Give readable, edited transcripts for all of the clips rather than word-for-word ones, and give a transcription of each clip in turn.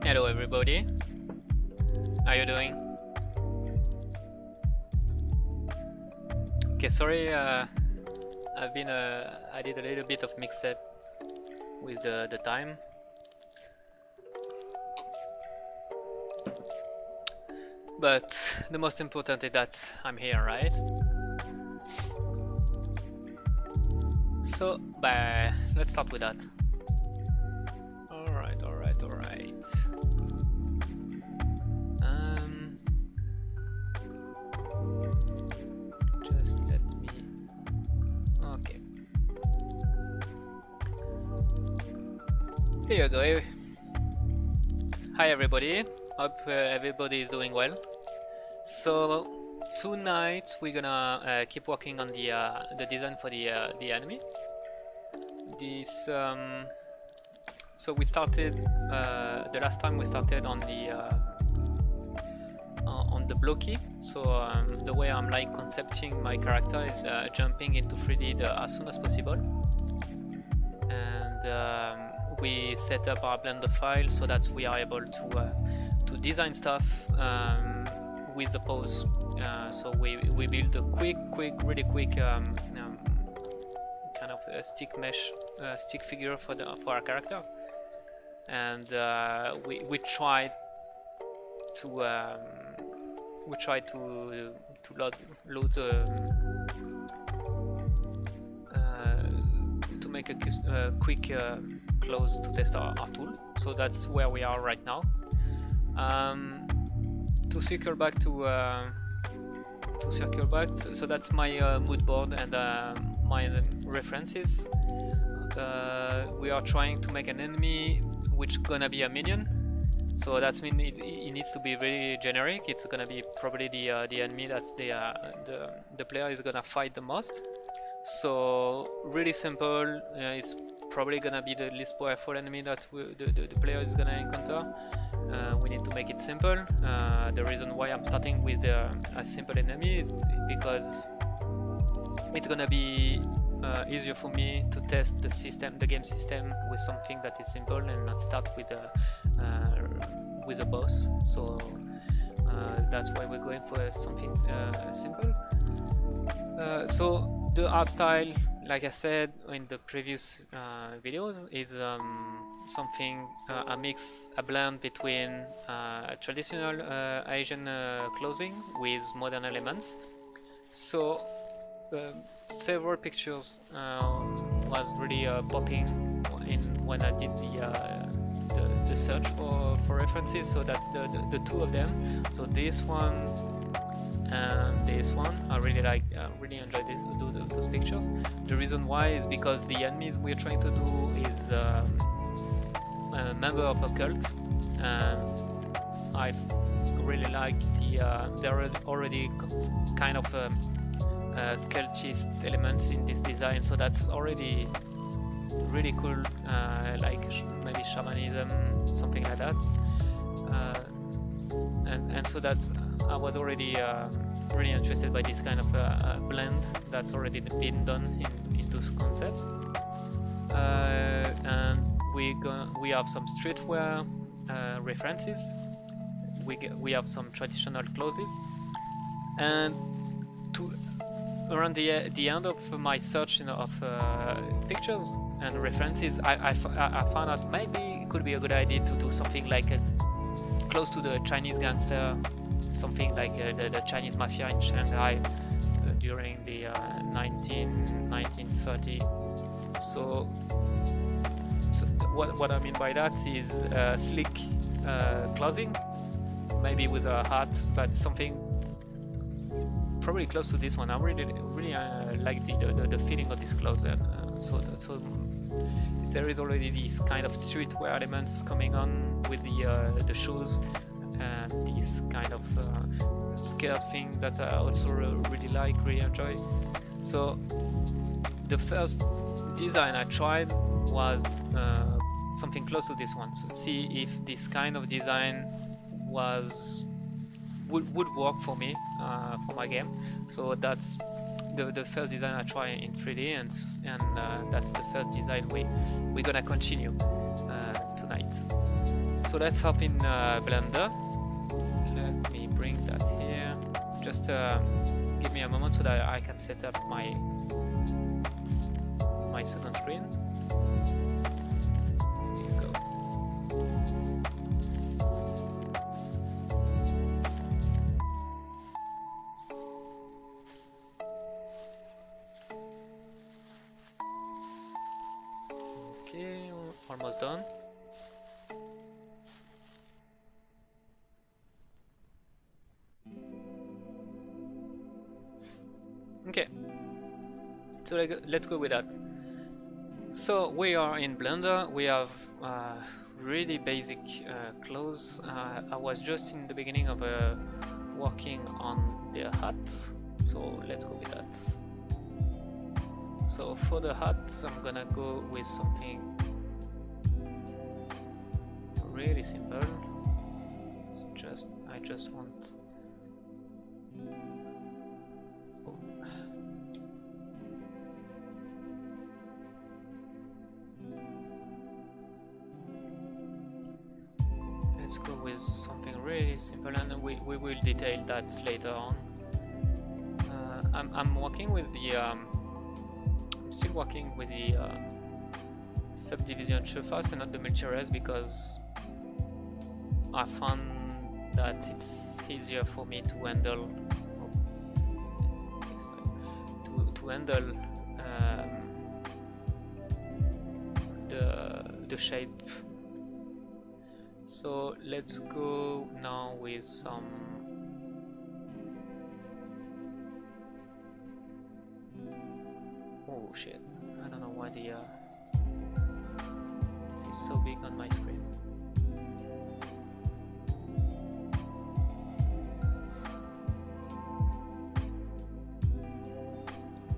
Hello everybody, how are you doing? Okay, sorry, I did a little bit of mix-up with the time. But the most important is that I'm here, right? So, let's start with that. Alright. Just let me... Okay. Here you go. Hi everybody. Hope everybody is doing well. So tonight we're gonna keep working on the design for the enemy. This So we started the last time we started on the blocky. So the way I'm like concepting my character is jumping into 3D as soon as possible, and we set up our Blender file so that we are able to design stuff with the pose. So we build a really quick kind of a stick mesh stick figure for our character, and we tried to load to make a quick close to test our tool. So that's where we are right now. To circle back so that's my mood board and my references. We are trying to make an enemy which gonna be a minion, so that means it needs to be very generic. It's gonna be probably the enemy that the player is gonna fight the most. So really simple. It's probably gonna be the least powerful enemy that the player is gonna encounter. We need to make it simple. The reason why I'm starting with a simple enemy is because it's gonna be easier for me to test the game system with something that is simple and not start with a boss. So that's why we're going for something simple. So the art style, like I said in the previous videos, is something a blend between traditional Asian clothing with modern elements. So several pictures was really popping when I did the search for references. So that's the two of them. So this one and this one, I really really enjoy those pictures. The reason why is because the enemies we're trying to do is a member of a cult, and I really like there are already kind of cultist elements in this design, so that's already really cool, like maybe shamanism, something like that, and so that I was already really interested by this kind of blend that's already been done in those concepts. And we have some streetwear references. We have some traditional clothes, and around the end of my search of pictures and references, I found out maybe it could be a good idea to do something like close to the Chinese gangster, something like the Chinese mafia in Shanghai during the 1930. So what I mean by that is slick clothing, maybe with a hat, but something probably close to this one. I really like the feeling of this clothes, and so there is already this kind of streetwear elements coming on with the shoes and this kind of skirt thing that I also really enjoy. So the first design I tried was something close to this one. So see if this kind of design would work for me for my game. So that's the first design I try in 3D, and that's the first design we're gonna continue tonight. So let's hop in Blender. Let me bring that here. Just give me a moment so that I can set up my second screen. Here you go. Okay, almost done. Okay, so let's go with that. So we are in Blender. We have really basic clothes. I was just in the beginning of working on the hats, so let's go with that. So for the hats, I'm gonna go with something really simple. It's I just want. Oh. Let's go with something really simple, and we will detail that later on. I'm working with the. I'm still working with the subdivision surface and not the multi-res because I found that it's easier for me to handle. To handle the shape. So let's go now with some. Oh shit! I don't know why the this is so big on my screen.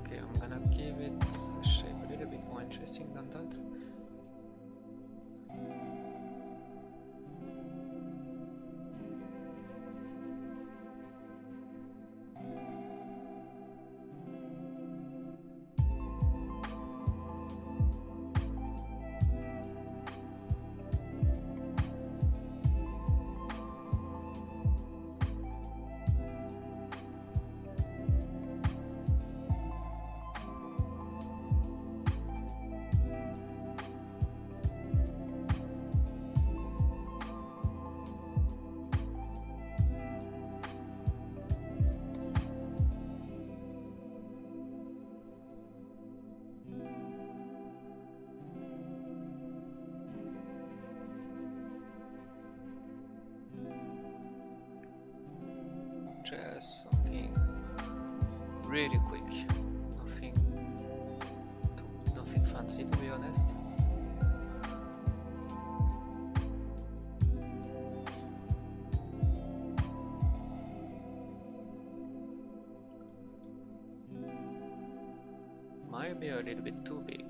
Okay, I'm gonna give it a shape a little bit more interesting than that. Just something really quick, nothing fancy to be honest. Might be a little bit too big.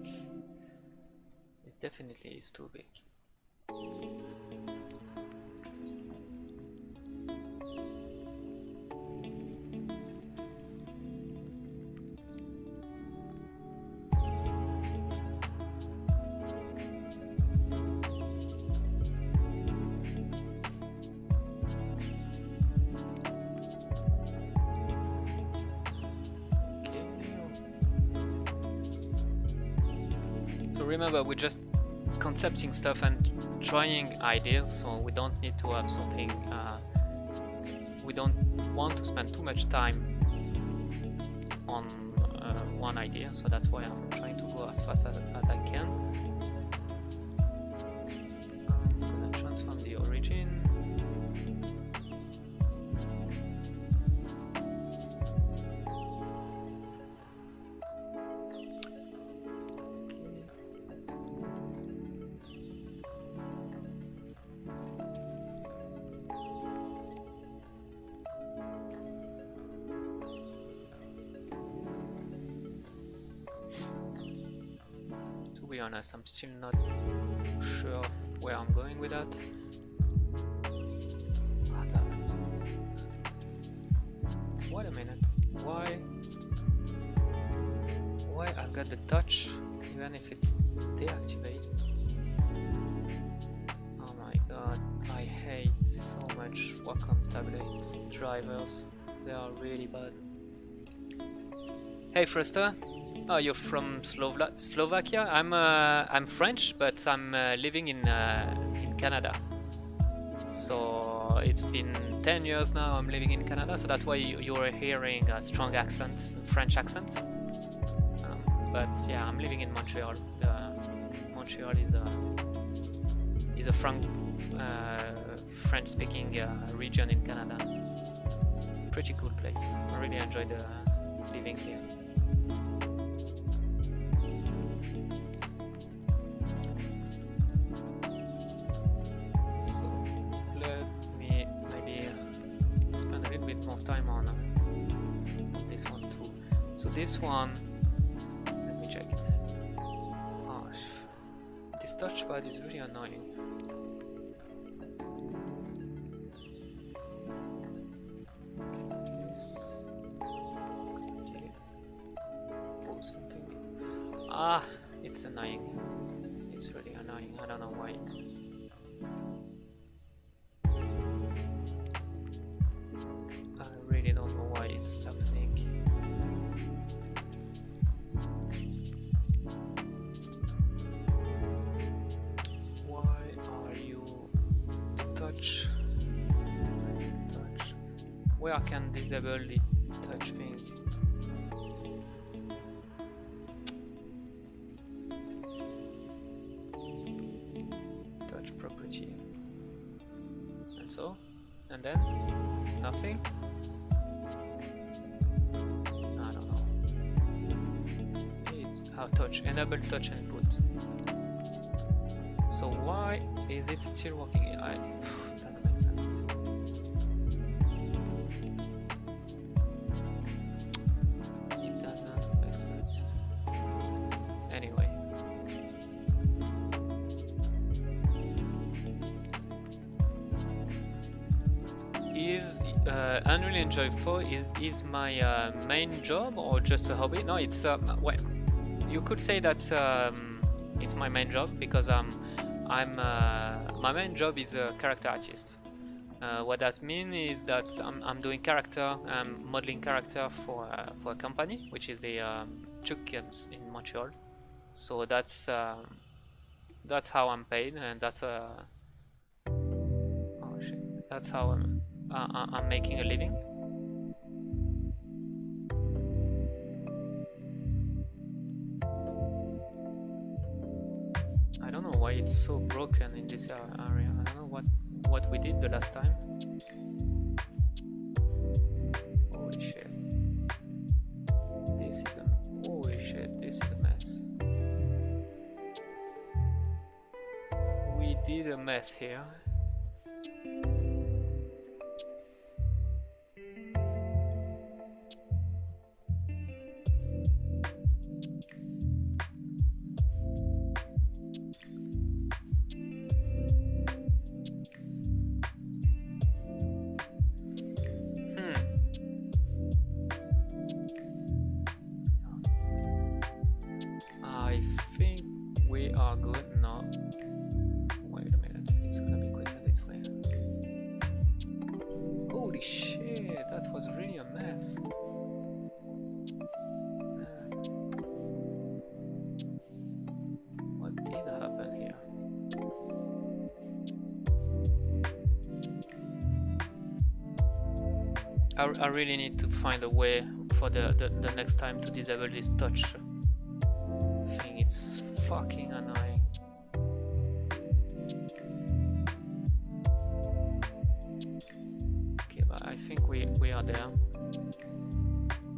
It definitely is too big. Remember, we're just concepting stuff and trying ideas, so we don't need to have something. We don't want to spend too much time on one idea, so that's why I'm trying to go as fast as I can. I'm gonna transform the origin. To be honest, I'm still not sure where I'm going with that. Wait a minute, why I've got the touch even if it's deactivated? Oh my god, I hate so much Wacom tablets drivers, they are really bad. Hey Fruster. Oh, you're from Slovakia? I'm French, but I'm living in Canada. So it's been 10 years now I'm living in Canada, so that's why you're hearing a strong accent, French accent. But yeah, I'm living in Montreal. Montreal is a French-speaking region in Canada. Pretty cool place. I really enjoyed living here. Time on this one too. So this one, let me check. Oh, this touchpad is really annoying. Ah, it's annoying. It's really annoying. I don't know why. I really don't know why it's happening. Why are you touch? Where I can disable the touch thing? Touch property. And so? And then? Nothing? I don't know. It's how touch. Enable touch input. So why is it still working? Doesn't make sense. It doesn't make sense. Anyway. Is Unreal Engine 4 is my main job or just a hobby? No, it's well, you could say that's it's my main job because my main job is a character artist. What that means is that I'm doing character, I'm modeling character for a company, which is the Chuck Games in Montreal. So that's how I'm paid, and that's oh shit, that's how I'm making a living. I don't know why it's so broken in this area. I don't know what we did the last time. Holy shit. Holy shit, this is a mess. We did a mess here. I really need to find a way for the next time to disable this touch thing. It's fucking annoying. Okay, but I think we are there.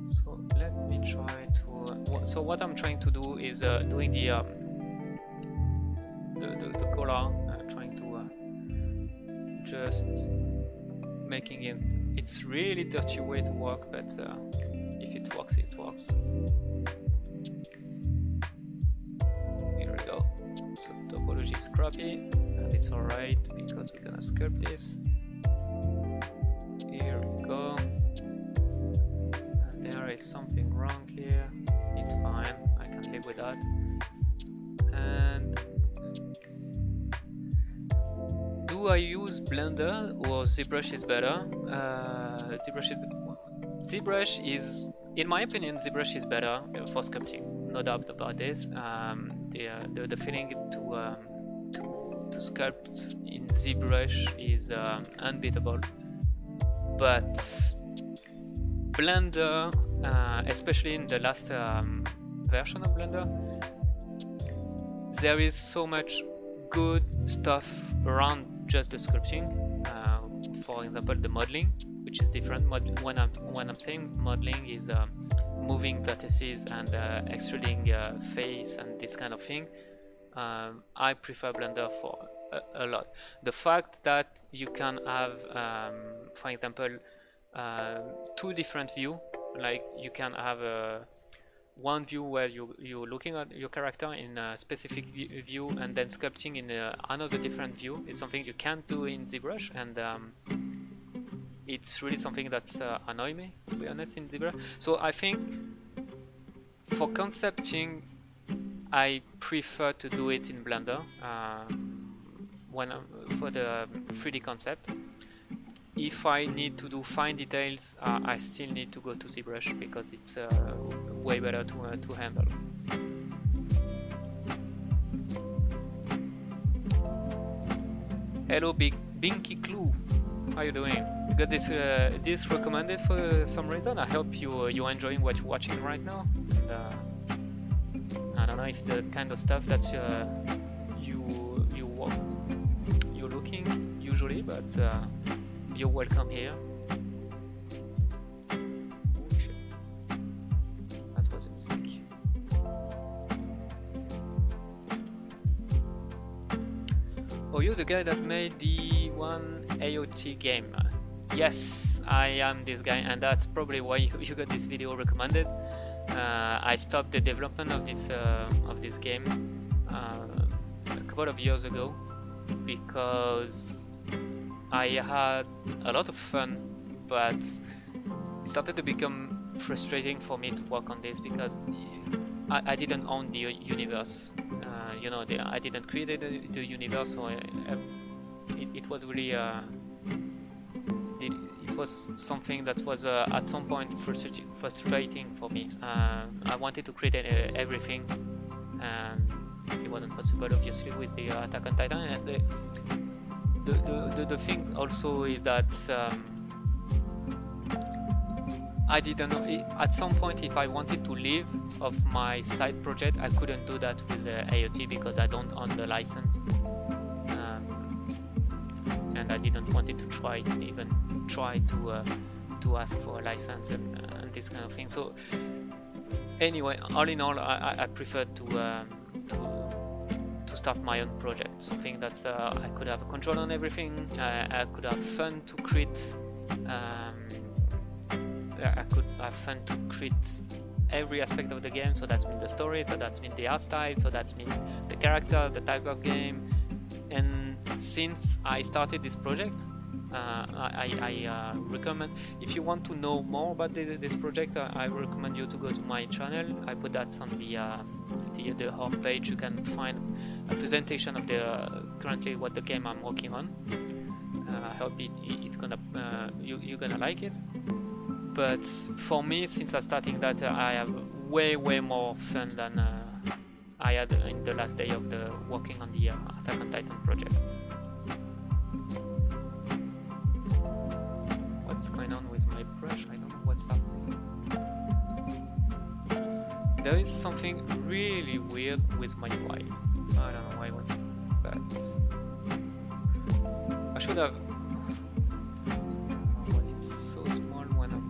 So let me try to. So what I'm trying to do is doing the color, trying to just making it. It's really dirty way to work, but if it works, it works. Here we go. So topology is crappy, and it's alright because we're gonna sculpt this. Here we go. And there is something wrong here. It's fine, I can live with that. And do I use Blender or ZBrush is better? ZBrush is, in my opinion, ZBrush is better for sculpting. No doubt about this. The feeling to sculpt in ZBrush is unbeatable. But Blender, especially in the last version of Blender, there is so much good stuff around just the sculpting. For example, the modeling, which is different. When I'm saying modeling is moving vertices and extruding face and this kind of thing. I prefer Blender for a lot. The fact that you can have, for example, two different views, like you can have one view where you're looking at your character in a specific view and then sculpting in another different view is something you can't do in ZBrush, and it's really something that's annoy me, to be honest, in ZBrush. So I think for concepting I prefer to do it in Blender when for the 3D concept. If I need to do fine details, I still need to go to ZBrush because it's way better to handle. Hello, Binky Clue. How you doing? You got this recommended for some reason. I hope you're enjoying what you're watching right now. And, I don't know if the kind of stuff that you're looking usually, but you're welcome here. Oh, shit. That was a mistake. Oh, you're the guy that made the one AOT game. Yes, I am this guy, and that's probably why you got this video recommended. I stopped the development of this game a couple of years ago because I had a lot of fun, but it started to become frustrating for me to work on this because I didn't own the universe. You know, I didn't create the universe, so it was really it was something that was at some point frustrating for me. I wanted to create everything, and it wasn't possible, obviously, with the Attack on Titan. And the thing also is that I didn't know. At some point, if I wanted to leave of my side project, I couldn't do that with AOT because I don't own the license, and I didn't want it to even try to ask for a license and this kind of thing. So anyway, all in all, I prefer to start my own project, something that I could have control on everything. I could have fun to create. I could have fun to create every aspect of the game. So that means the story, so that means the art style, so that means the character, the type of game. And since I started this project, I recommend, if you want to know more about this project, I recommend you to go to my channel. I put that on the home page. You can find a presentation of currently what the game I'm working on. I hope it's gonna you're gonna like it. But for me, since I started that, I have way more fun than I had in the last day of the working on the Attack on Titan project. What's going on with my brush? I don't know what's happening. There is something really weird with my UI. I don't know why, but I should have. Oh, it's so small when I'm.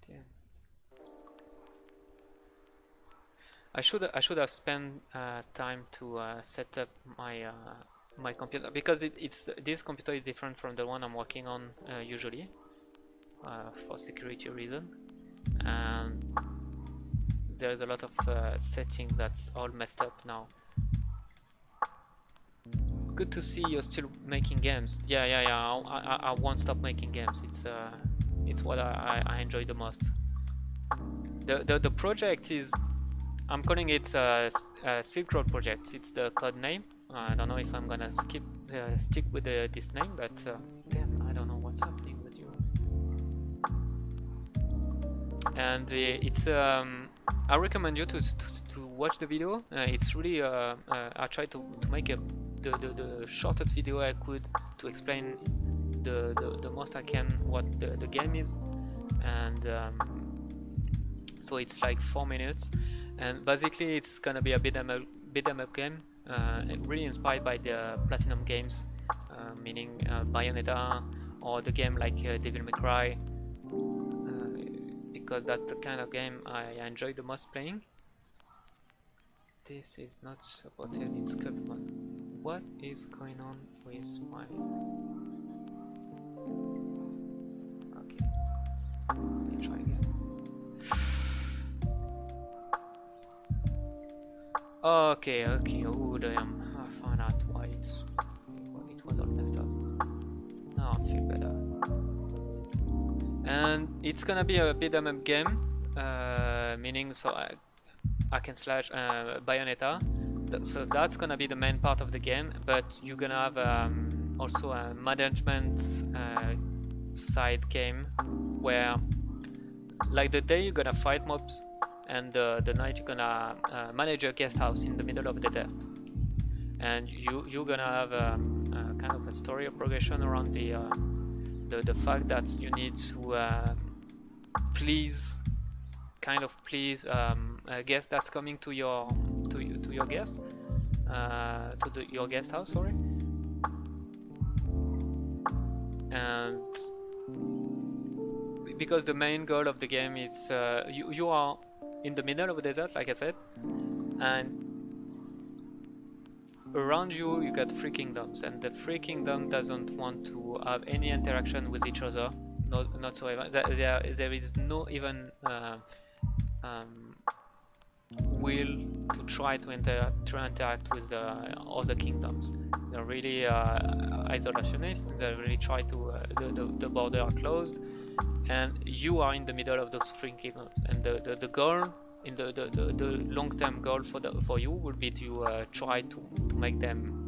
Damn. I should have spent time to set up my computer, because this computer is different from the one I'm working on usually for security reason, and there's a lot of settings that's all messed up now. Good to see you're still making games. Yeah. I won't stop making games. It's what I enjoy the most. The project is, I'm calling it SILKROAD project. It's the code name. I don't know if I'm gonna stick with this name, but damn, I don't know what's happening with you. And it's I recommend you to watch the video. It's really I try to make the shortest video I could to explain the most I can what the game is, and so it's like 4 minutes. And basically it's gonna be a beat 'em up game, really inspired by the Platinum games, meaning Bayonetta or the game like Devil May Cry, because that's the kind of game I enjoy the most playing. This is not supported in scope mode. What is going on with my... Okay, let me try again. Okay, oh damn, I found out why it was all messed up. Now I feel better. And it's gonna be a beat 'em up game, meaning so I can slash Bayonetta. So that's gonna be the main part of the game, but you're gonna have also a management side game where, like, the day you're gonna fight mobs, and the night you're gonna manage a guest house in the middle of the desert, and you're gonna have kind of a story of progression around the fact that you need to please a guest that's coming to your guest your guest house, sorry. And because the main goal of the game is you are in the middle of the desert, like I said, and around you got 3 kingdoms, and the 3 kingdom doesn't want to have any interaction with each other, not whatsoever. There is no even will to try to interact with other kingdoms. They're really isolationist. They really try to the border are closed, and you are in the middle of those 3 kingdoms. And the goal, in the long-term goal for you would be to try to make them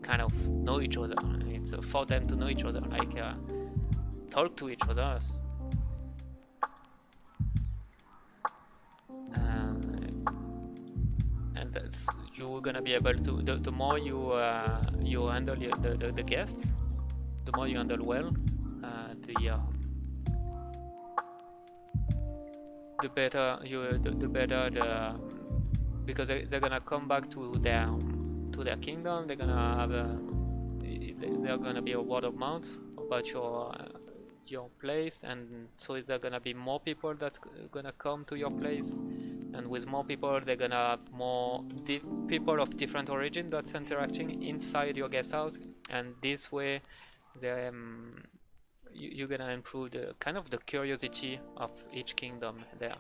kind of know each other. It's for them to know each other, like talk to each other. And that's, you're gonna be able to, the more you handle the guests, the more you handle well, the better because they're gonna come back to their kingdom. They're gonna have they're gonna be a word of mouth about your place, and so there gonna be more people that's gonna come to your place, and with more people they're gonna have more people of different origin that's interacting inside your guest house, and this way you're gonna improve the kind of the curiosity of each kingdom there.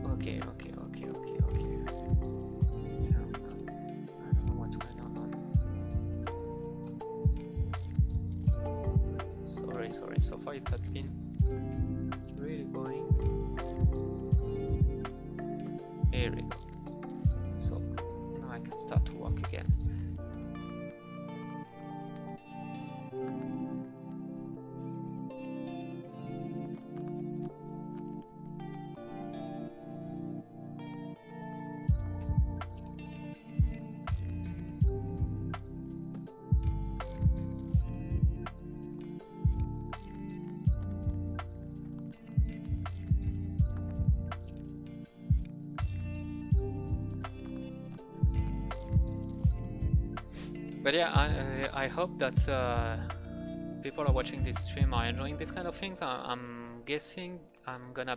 Okay. I don't know what's going on. Sorry. So far it has been really boring. Here we go. So now I can start to work again. But yeah, I hope that people are watching this stream are enjoying this kind of things. I'm guessing I'm gonna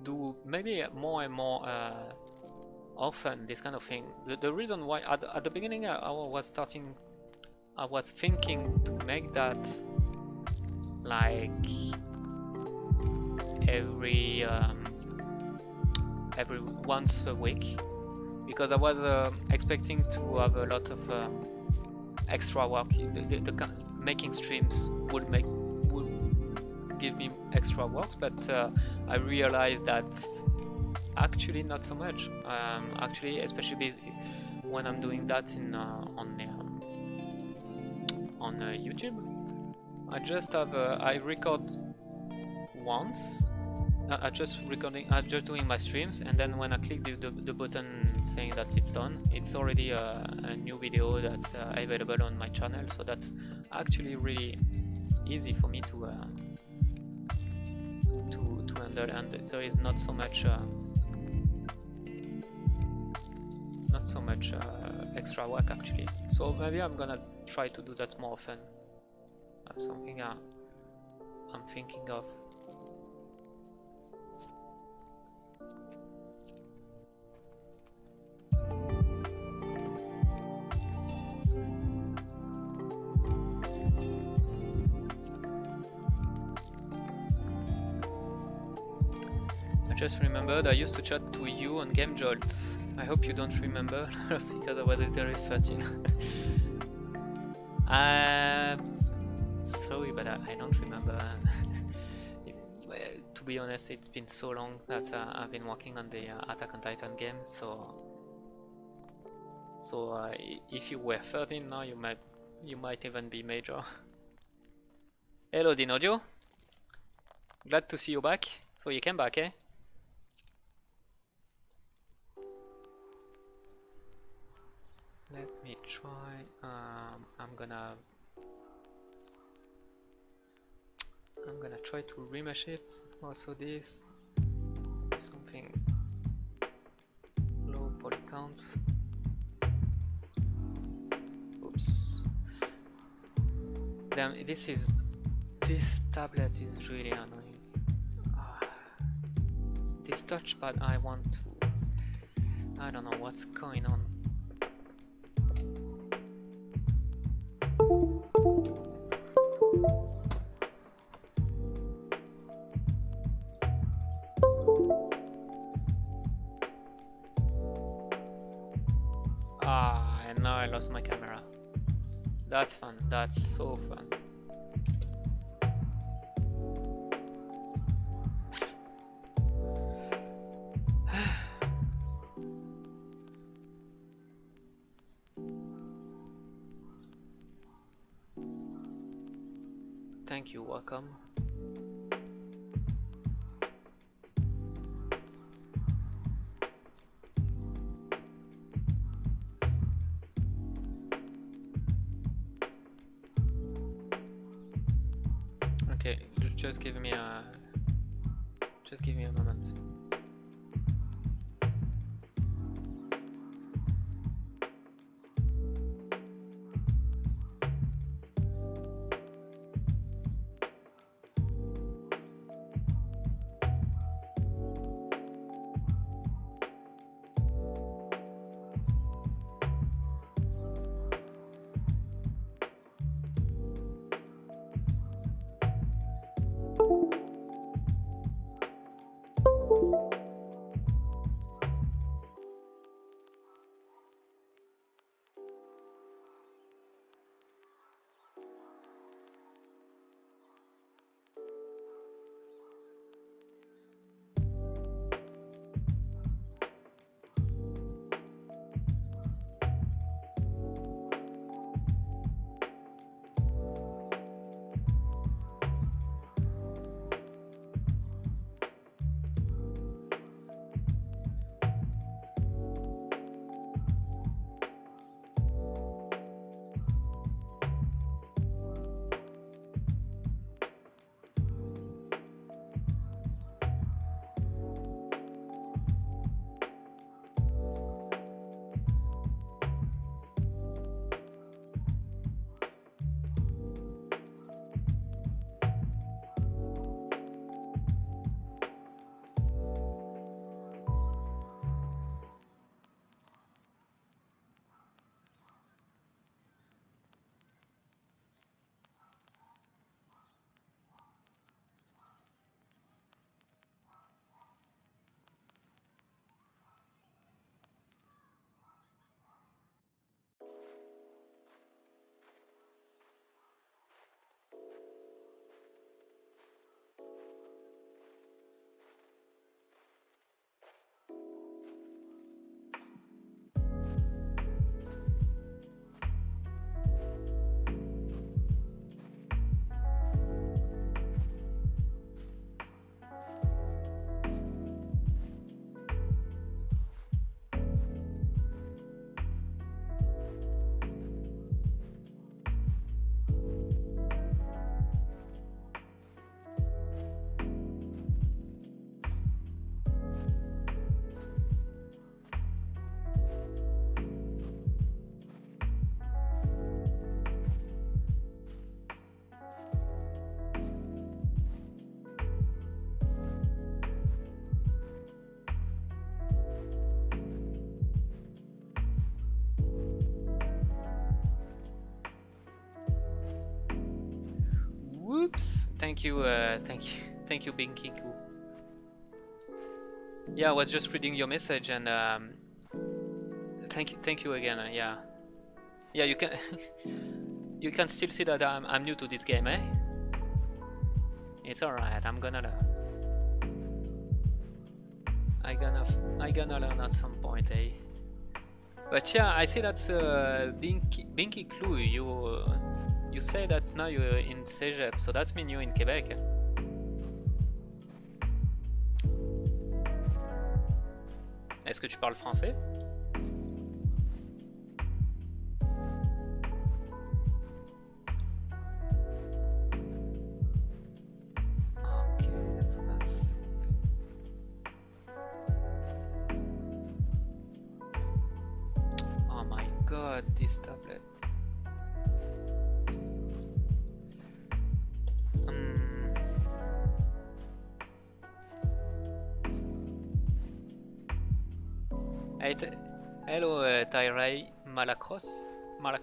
do maybe more and more often this kind of thing. The reason why at the beginning I was thinking to make that like every once a week, because I was expecting to have a lot of extra work. Making streams would give me extra works, but I realized that actually not so much. Actually, especially when I'm doing that on YouTube, I just have I record once. I just doing my streams, and then when I click the button saying that it's done, it's already a new video that's available on my channel. So that's actually really easy for me to handle, and there is not so much extra work actually. So maybe I'm gonna try to do that more often. That's something I'm thinking of. I just remembered I used to chat to you on Game Jolt. I hope you don't remember because I was literally 13. Sorry, but I don't remember. To be honest, it's been so long that I've been working on the Attack on Titan game, so if you were 13 now, you might even be major. Hello, Dinodio. Glad to see you back. So you came back, eh? Let me try. I'm gonna try to remesh it. Also this something low poly count. Oops. Damn, this tablet is really annoying. This touchpad, I don't know what's going on. And now I lost my camera. That's fun, that's so fun. Thank you, welcome. Okay, just give me a moment. Whoops! Thank you, Bing Kiku. Yeah, I was just reading your message and thank you again. Yeah, yeah, you can you can still see that I'm new to this game, eh? It's alright. I'm gonna learn. I gonna learn at some point, eh? But yeah, I see that's Binky Clue. You say that now you're in Cégep, so that means you're in Quebec. Eh? Est-ce que tu parles français? Okay, so that's... Oh my god, this tablet. Hello, Tyree Malacross. How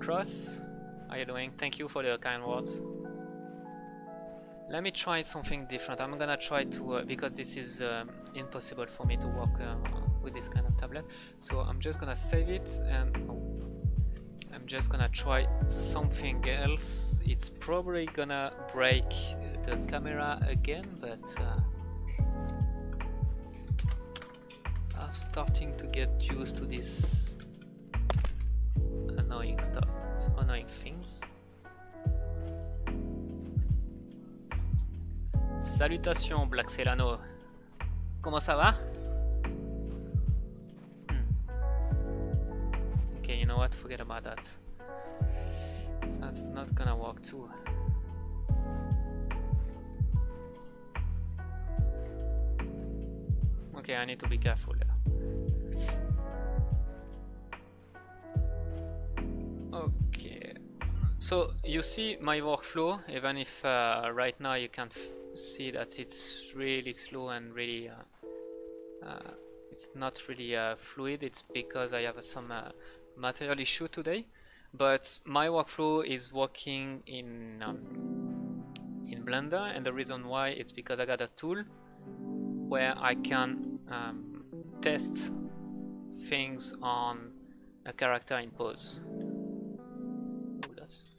are you doing? Thank you for the kind words. Let me try something different. I'm gonna try to, because this is impossible for me to work with this kind of tablet. So I'm just gonna save it and I'm just gonna try something else. It's probably gonna break the camera again, but I'm starting to get used to this annoying stuff, annoying things. Salutations Black Celano. Comment ça va? Okay, you know what? Forget about that. That's not gonna work too. Okay, I need to be careful there. Okay, so you see my workflow, even if right now you can't see that it's really slow and really it's not really fluid. It's because I have some material issue today, but my workflow is working in Blender, and the reason why it's because I got a tool where I can test things on a character in pose. Ooh, that's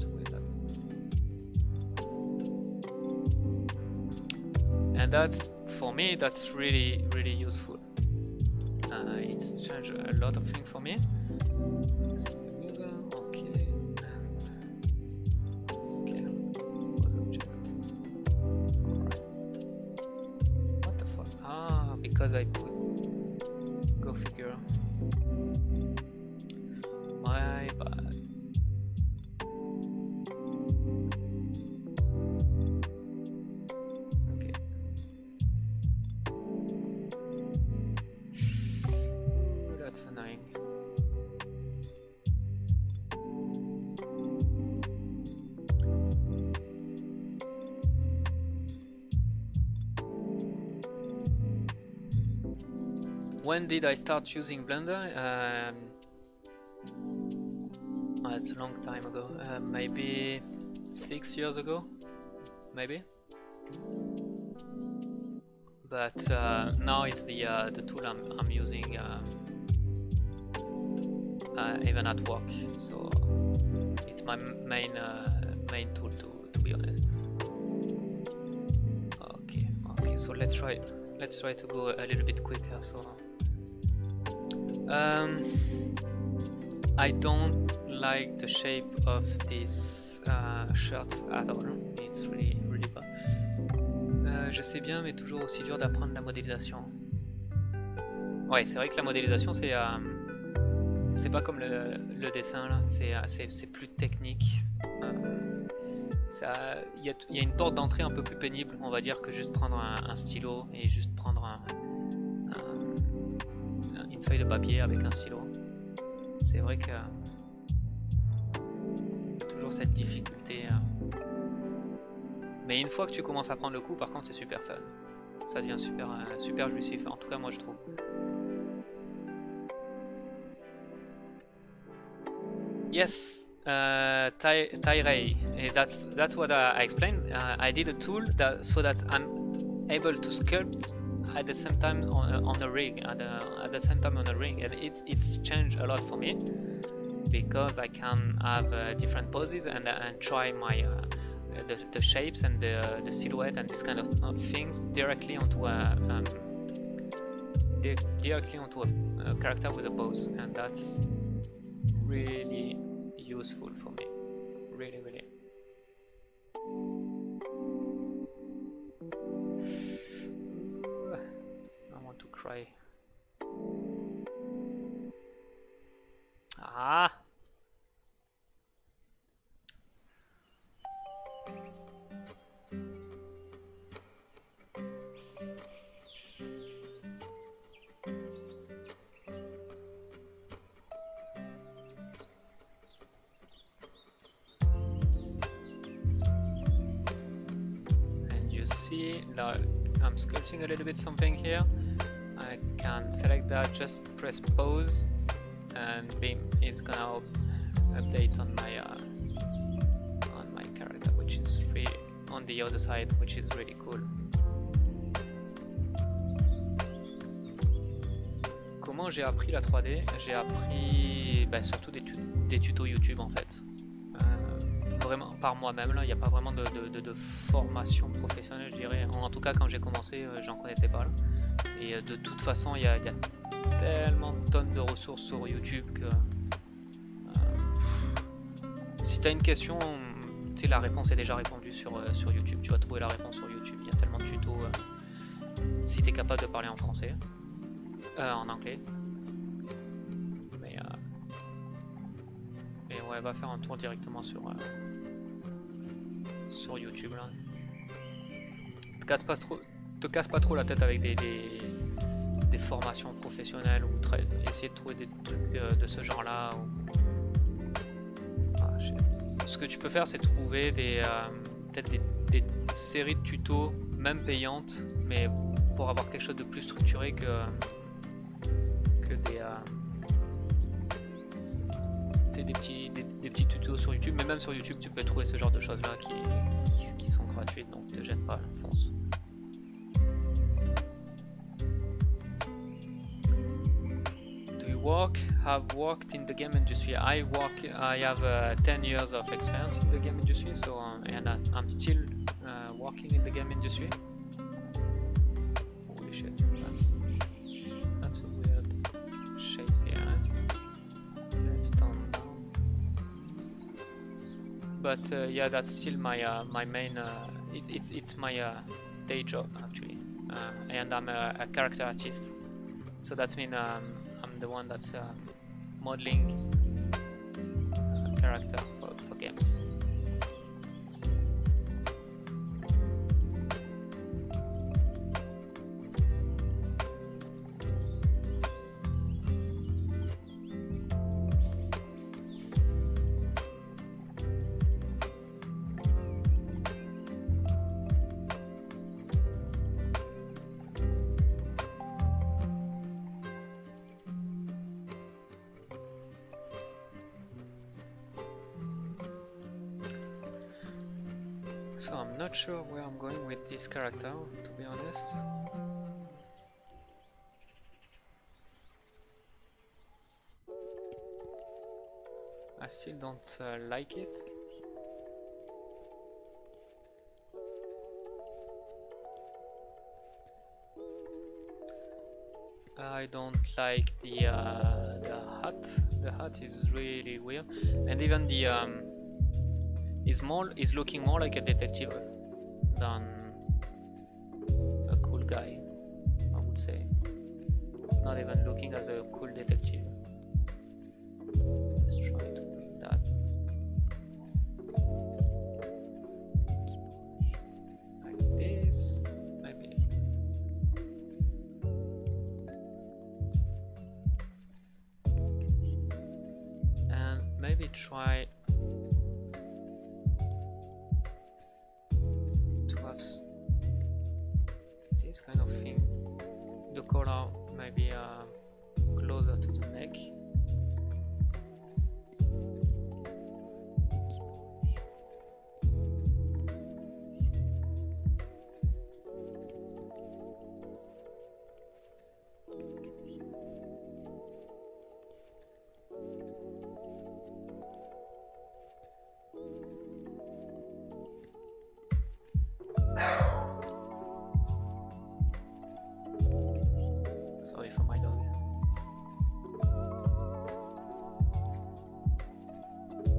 weird. And that's, for me, that's really useful. It's changed a lot of things for me. Okay, and scale pose object. Alright. What the fuck? Ah, because I put, go figure. My bad. Okay. Ooh, that's annoying. When did I start using Blender? It's a long time ago, maybe 6 years ago, maybe. But now it's the tool I'm using even at work. So it's my main tool to be honest. Okay. So let's try to go a little bit quicker. So I don't like the shape of this shirt at all. It's really bad. Je sais bien, mais toujours aussi dur d'apprendre la modélisation. Ouais, c'est vrai que la modélisation, c'est pas comme le dessin là. C'est plus technique. Il y a une porte d'entrée un peu plus pénible, on va dire, que juste prendre un stylo et juste prendre une feuille de papier avec un stylo. C'est vrai que toujours cette difficulté. Mais une fois que tu commences à prendre le coup, par contre, c'est super fun. Ça devient super jouissif. En tout cas, moi, je trouve. Yes, Tyree. That's what I explained. I did a tool so that I'm able to sculpt at the same time on a rig, at the same time on a rig, and it's changed a lot for me because I can have different poses and try my the shapes and the silhouette and this kind of things directly onto a character with a pose, and that's really useful for me, really. I want to cry. Ah. See, now I'm sculpting a little bit something here. I can select that, just press pause, and beam, it's gonna update on my character, which is really on the other side, which is really cool. Comment j'ai appris la 3D? J'ai appris surtout des tutos YouTube en fait. Vraiment par moi-même, là, il n'y a pas vraiment de formation professionnelle, je dirais. En tout cas, quand j'ai commencé, j'en connaissais pas. Là. Et de toute façon, il y a tellement de tonnes de ressources sur YouTube que si tu as une question, tu sais, la réponse est déjà répondue sur YouTube. Tu vas trouver la réponse sur YouTube. Il y a tellement de tutos. Si tu es capable de parler en français, en anglais. Mais ouais, va faire un tour directement sur YouTube là. Te casse pas trop la tête avec des formations professionnelles ou essayer de trouver des trucs de ce genre là. Ce que tu peux faire, c'est trouver peut-être des séries de tutos, même payantes, mais pour avoir quelque chose de plus structuré que des petits tutos sur YouTube, mais même sur YouTube tu peux trouver ce genre de choses là qui sont gratuites, donc te gêne pas, fonce. Do you have worked in the game industry? I have 10 years of experience in the game industry, so and I'm still working in the game industry. Holy shit, that's a weird shape here. Let's turn down. But yeah, that's still my main. It's my day job actually, and I'm a character artist. So that means I'm the one that's modeling character for games. So I'm not sure where I'm going with this character, to be honest. I still don't like it. I don't like the hat. The hat is really weird, and even the is looking more like a detective than a cool guy, I would say. It's not even looking as a cool detective. Let's try to bring that. Like this, maybe. And maybe try this kind of thing. The collar maybe closer to the neck.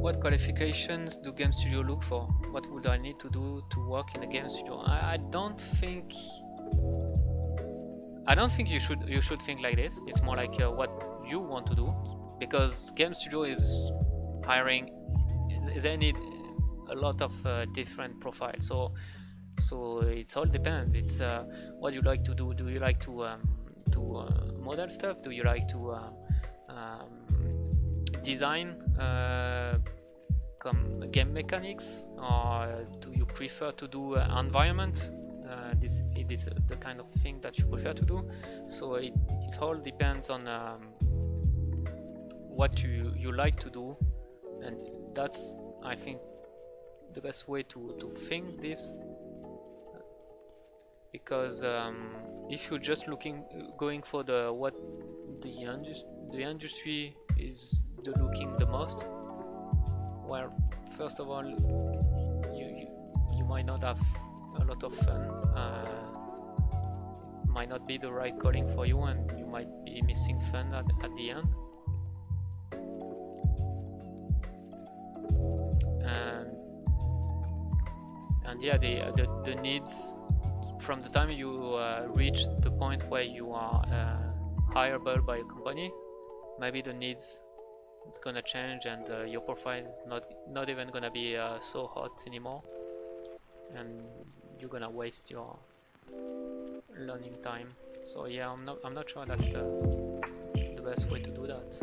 What qualifications do game studio look for? What would I need to do to work in a game studio? I don't think you should think like this. It's more like what you want to do, because game studio is hiring. They need a lot of different profiles. So it all depends. It's what you like to do. Do you like to model stuff? Do you like to design game mechanics, or do you prefer to do environment? It is the kind of thing that you prefer to do. So it all depends on what you like to do, and that's, I think, the best way to think this. Because if you're just going for what the industry is looking the most, well, first of all, you might not have a lot of fun. It might not be the right calling for you, and you might be missing fun at the end. And yeah, the needs, from the time you reach the point where you are hireable by a company, maybe the needs, it's gonna change, and your profile not even gonna be so hot anymore, and you're gonna waste your learning time. So yeah, I'm not sure that's the best way to do that.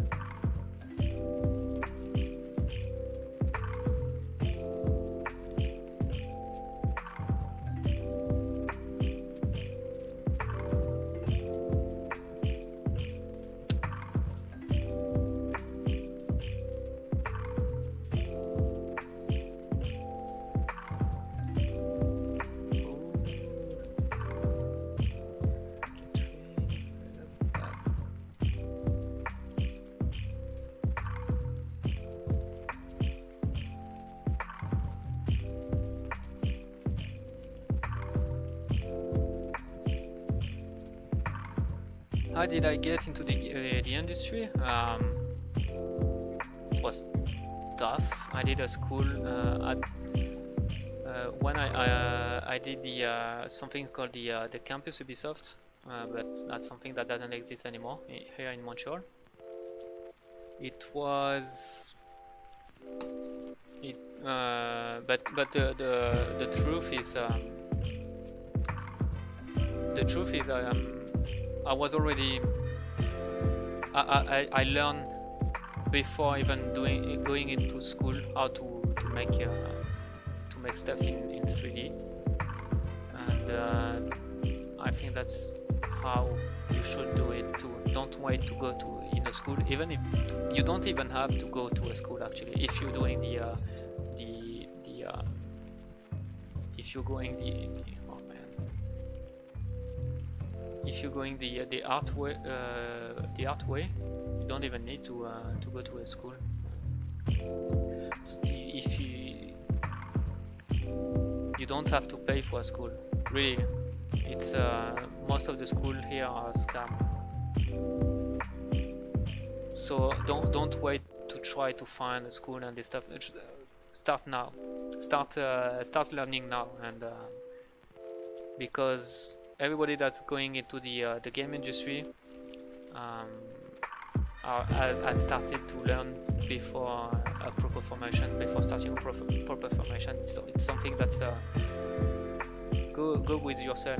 How did I get into the industry? It was tough. I did a school when I did something called the Campus Ubisoft, but that's something that doesn't exist anymore here in Montreal. It was but the truth is I was already I learned before even going into school how to make stuff in 3D, and I think that's how you should do it too. Don't wait to go to a school, even if you don't even have to go to a school actually. If you're doing if you're going the art way, you don't even need to go to a school. So if you don't have to pay for a school, really. It's most of the school here are scam. So don't wait to try to find a school and this stuff. Start now. Start learning now, and because everybody that's going into the game industry has started to learn before a proper formation, before starting a proper formation. So it's something that's go with yourself.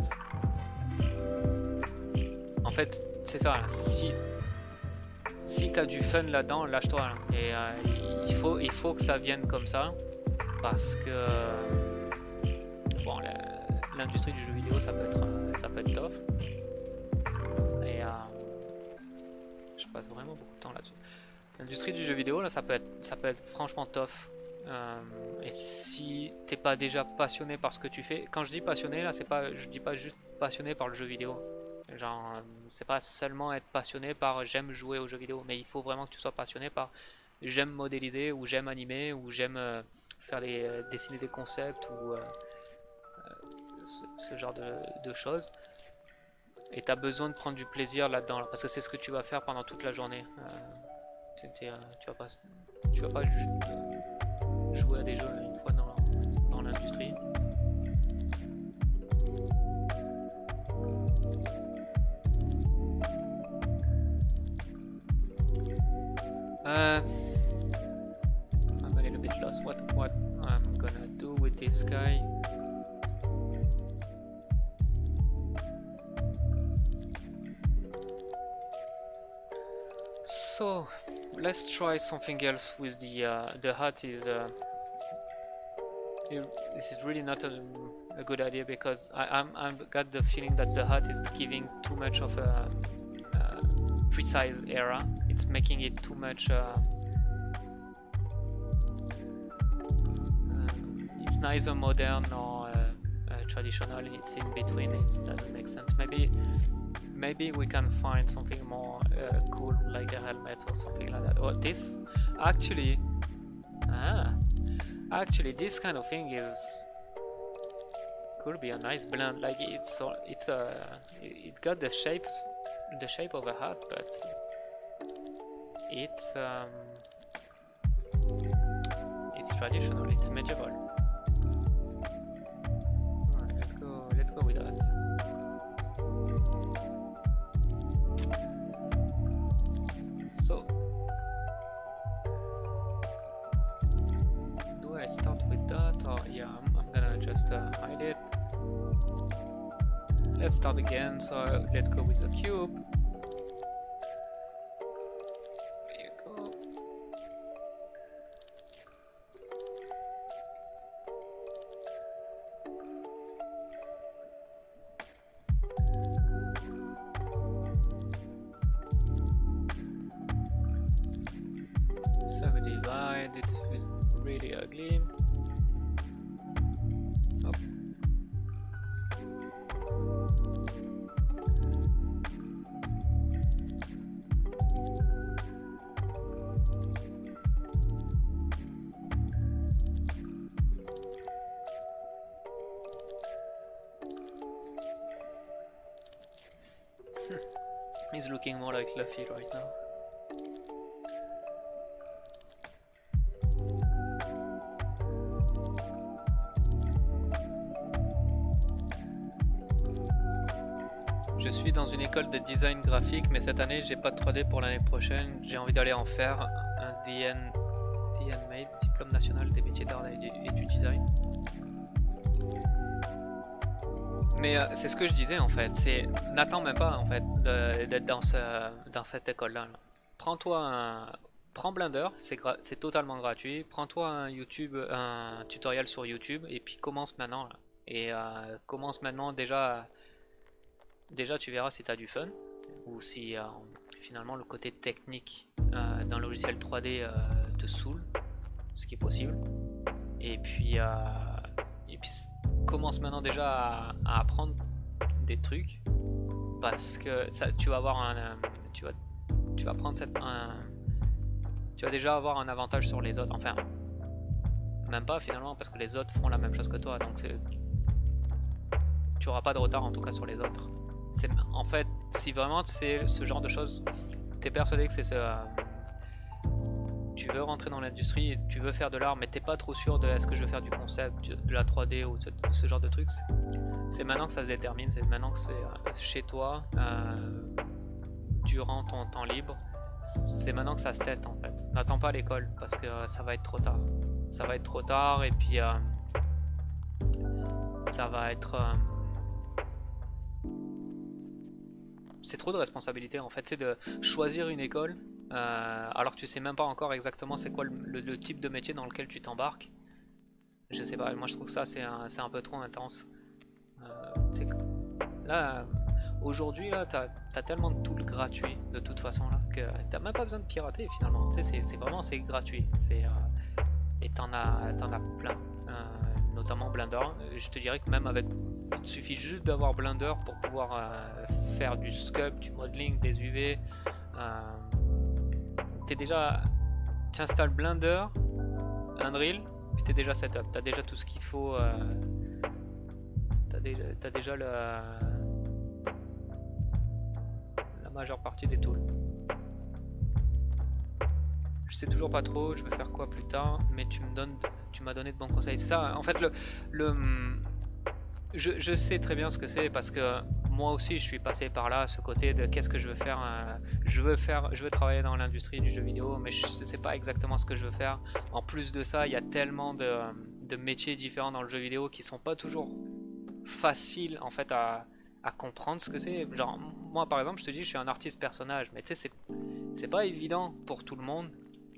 En fait, c'est ça. Si t'as du fun là-dedans, lâche-toi. Hein. Et il faut que ça vienne comme ça, parce que bon, l'industrie du jeu vidéo, ça peut être tough. Et je passe vraiment beaucoup de temps là-dessus. L'industrie du jeu vidéo, là, ça peut être franchement tough. Et si t'es pas déjà passionné par ce que tu fais, quand je dis passionné là, je dis pas juste passionné par le jeu vidéo. Genre, c'est pas seulement être passionné par j'aime jouer aux jeux vidéo, mais il faut vraiment que tu sois passionné par j'aime modéliser, ou j'aime animer, ou j'aime dessiner des concepts, ou ce genre de choses. Et tu as besoin de prendre du plaisir là-dedans, parce que c'est ce que tu vas faire pendant toute la journée. tu vas pas juste jouer à des jeux une fois dans l'industrie. I'm a little bit lost what I'm gonna do with this guy. So let's try something else with the hut. This is really not a good idea because I've got the feeling that the hut is giving too much of a precise era. It's making it too much. It's neither modern nor traditional. It's in between. It doesn't make sense. Maybe we can find something more cool, like a helmet or something like that. Or this, actually, this kind of thing could be a nice blend. Like it got the shape of a hat, but it's traditional. It's medieval. Alright, let's go with that. So, do I start with that, or yeah, I'm gonna just hide it. Let's start again. So let's go with the cube. There you go. Subdivide. It's really ugly. Oh. He's looking more like Luffy right now. Je suis dans une école de design graphique, mais cette année j'ai pas de 3D pour l'année prochaine. J'ai envie d'aller en faire un DN-MADE, diplôme national des métiers d'art et du design. Mais c'est ce que je disais en fait, n'attends même pas en fait d'être dans cette école là. Prends Blender, c'est totalement gratuit. Prends-toi un tutoriel sur YouTube et puis commence maintenant là. Et commence maintenant déjà tu verras si tu as du fun ou si finalement le côté technique d'un logiciel 3D te saoule, ce qui est possible. Et puis commence maintenant déjà à apprendre des trucs parce que ça, tu vas avoir tu vas déjà avoir un avantage sur les autres. Enfin, même pas finalement parce que les autres font la même chose que toi, donc tu auras pas de retard en tout cas sur les autres. En fait, si vraiment c'est ce genre de choses, t'es persuadé que c'est tu veux rentrer dans l'industrie, tu veux faire de l'art, mais t'es pas trop sûr de est-ce que je veux faire du concept, de la 3D ou ce genre de trucs. C'est maintenant que ça se détermine, c'est maintenant que c'est chez toi, durant ton temps libre. C'est maintenant que ça se teste en fait. N'attends pas l'école parce que ça va être trop tard. Ça va être trop tard et puis ça va être... c'est trop de responsabilité en fait, c'est de choisir une école alors que tu sais même pas encore exactement c'est quoi le type de métier dans lequel tu t'embarques. Je sais pas, moi je trouve que ça c'est un peu trop intense. Là, aujourd'hui là, t'as tellement de tools gratuits de toute façon là que t'as même pas besoin de pirater finalement. C'est vraiment c'est gratuit. Et t'en as plein. Notamment Blender. Je te dirais que même avec, il suffit juste d'avoir Blender pour pouvoir faire du sculpt, du modeling, des UV. Tu installes Blender, Unreal, puis t'es déjà setup. T'as déjà tout ce qu'il faut. T'as déjà la majeure partie des tools. je sais toujours pas trop, je veux faire quoi plus tard, mais tu m'as donné de bons conseils. C'est ça, en fait, je sais très bien ce que c'est parce que moi aussi je suis passé par là, ce côté de qu'est-ce que je veux faire. Je veux travailler dans l'industrie du jeu vidéo, mais je sais pas exactement ce que je veux faire. En plus de ça, il y a tellement de métiers différents dans le jeu vidéo qui sont pas toujours faciles en fait à comprendre ce que c'est. Genre moi par exemple, je te dis, je suis un artiste personnage, mais tu sais c'est pas évident pour tout le monde.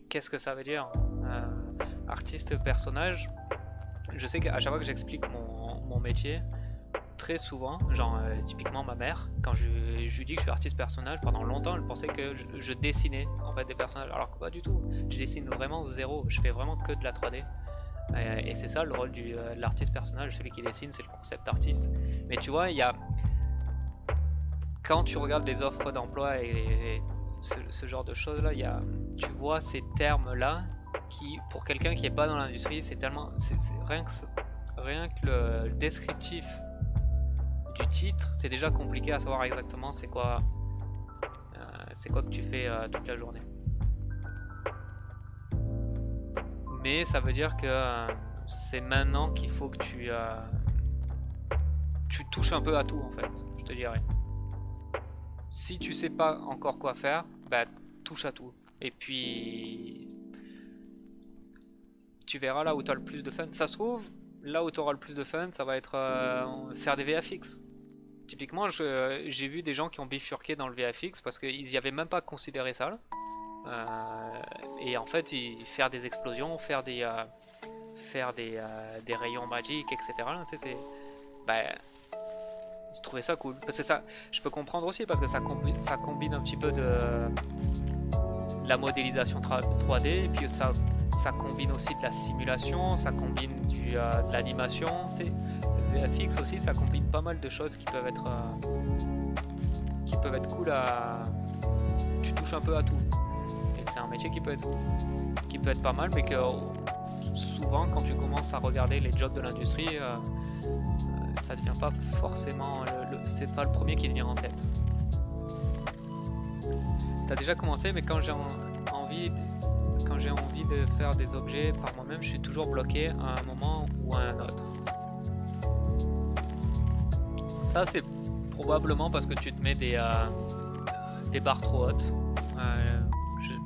Qu'est-ce que ça veut dire artiste personnage? Je sais qu'à chaque fois que j'explique mon métier, très souvent, genre typiquement ma mère, quand je lui dis que je suis artiste personnage, pendant longtemps elle pensait que je dessinais en fait des personnages, alors que pas du tout. Je dessine vraiment zéro, je fais vraiment que de la 3D. Et c'est ça le rôle de l'artiste personnage, celui qui dessine, c'est le concept artiste. Mais tu vois, il y a quand tu regardes les offres d'emploi et ce genre de choses là, tu vois ces termes là qui, pour quelqu'un qui est pas dans l'industrie, c'est tellement, rien que le descriptif du titre, c'est déjà compliqué à savoir exactement c'est quoi que tu fais toute la journée. Mais ça veut dire que c'est maintenant qu'il faut que tu touches un peu à tout en fait, je te dirais. Si tu sais pas encore quoi faire, bah touche à tout. Et puis tu verras là où tu as le plus de fun. Ça se trouve, là où tu auras le plus de fun, ça va être faire des VFX. Typiquement, j'ai vu des gens qui ont bifurqué dans le VFX parce qu'ils n'y avaient même pas considéré ça. Et en fait, faire des explosions, faire des rayons magiques, etc. Là, tu sais, je trouvais ça cool. Parce que ça, je peux comprendre aussi parce que ça combine un petit peu de la modélisation 3D et puis ça combine aussi de la simulation, ça combine de l'animation. Tu sais, le VFX aussi, ça combine pas mal de choses qui peuvent être cool à. Tu touches un peu à tout. Et c'est un métier qui peut être pas mal, mais que souvent quand tu commences à regarder les jobs de l'industrie, ça devient pas forcément c'est pas le premier qui te vient en tête. T'as déjà commencé, mais quand j'ai envie de faire des objets par moi-même, je suis toujours bloqué à un moment ou à un autre. Ça c'est probablement parce que tu te mets des barres trop hautes.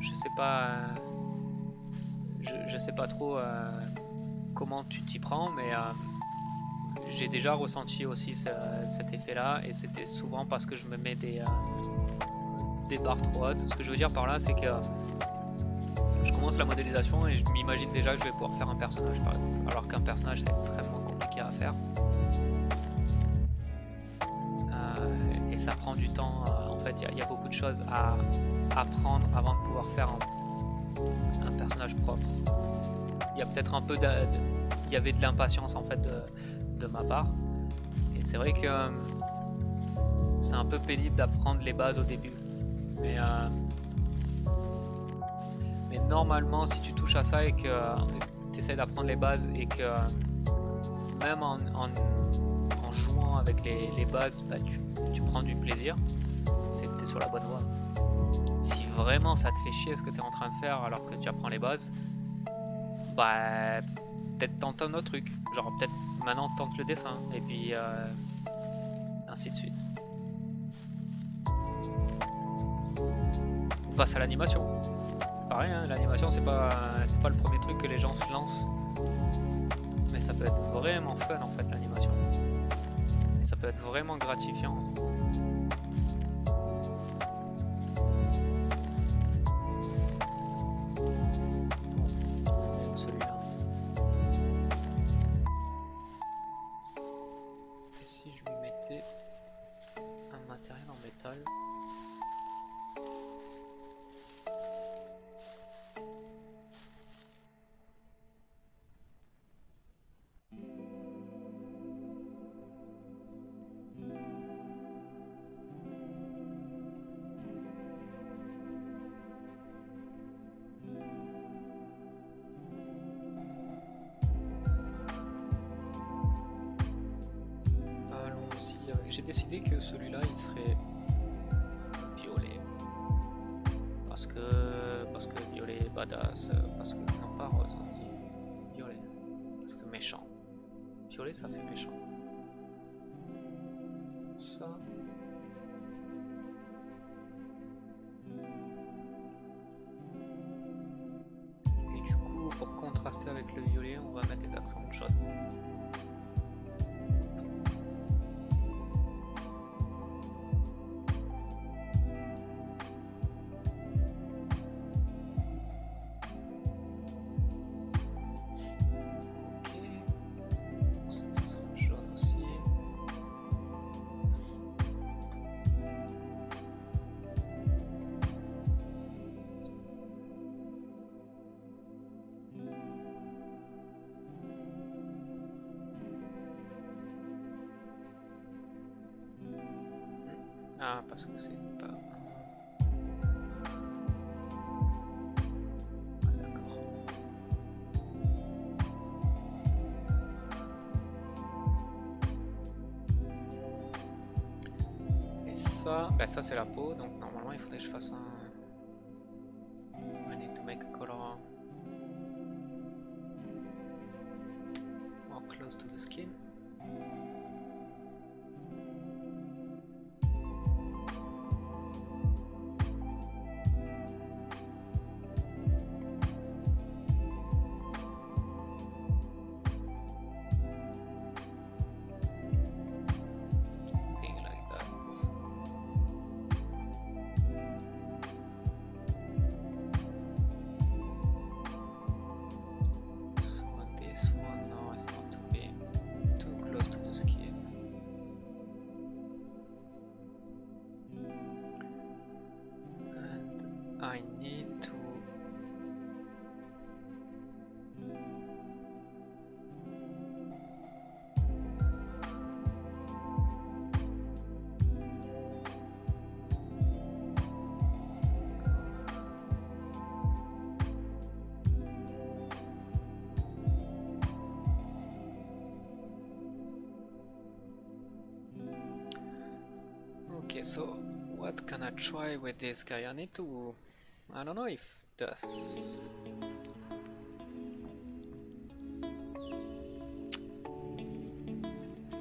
Je sais pas je sais pas trop comment tu t'y prends, mais j'ai déjà ressenti aussi cet effet là, et c'était souvent parce que je me mets des barres trop hautes. Ce que je veux dire par là, c'est que je commence la modélisation et je m'imagine déjà que je vais pouvoir faire un personnage par exemple, alors qu'un personnage c'est extrêmement compliqué à faire, et ça prend du temps. En fait il y a beaucoup de choses à apprendre avant de pouvoir faire un personnage propre. Il y a peut-être un peu il y avait de l'impatience en fait de ma part, et c'est vrai que c'est un peu pénible d'apprendre les bases au début, mais normalement si tu touches à ça et que tu essaies d'apprendre les bases et que même en jouant avec les bases, tu prends du plaisir, c'est que tu es sur la bonne voie. Si vraiment ça te fait chier ce que tu es en train de faire alors que tu apprends les bases, peut-être tente un autre truc, genre peut-être maintenant tente le dessin, et puis ainsi de suite. On passe à l'animation. Pareil, hein, l'animation c'est pas le premier truc que les gens se lancent, mais ça peut être vraiment fun en fait l'animation, et ça peut être vraiment gratifiant. Celui-là. Et si je lui mettais un matériel en métal? J'ai décidé que celui-là il serait violet parce que violet badass parce que non pas rose, on dit violet parce que méchant. Violet ça fait méchant. Ça. Et du coup pour contraster avec le violet on va mettre des accents jaunes. Ah, parce que c'est pas... Ah, d'accord. Et ça, ben ça c'est la peau, donc normalement il faudrait que je fasse un... I need to make a color more close to the skin. I need to okay, so what can I try with this guy? I need to... I don't know if it does.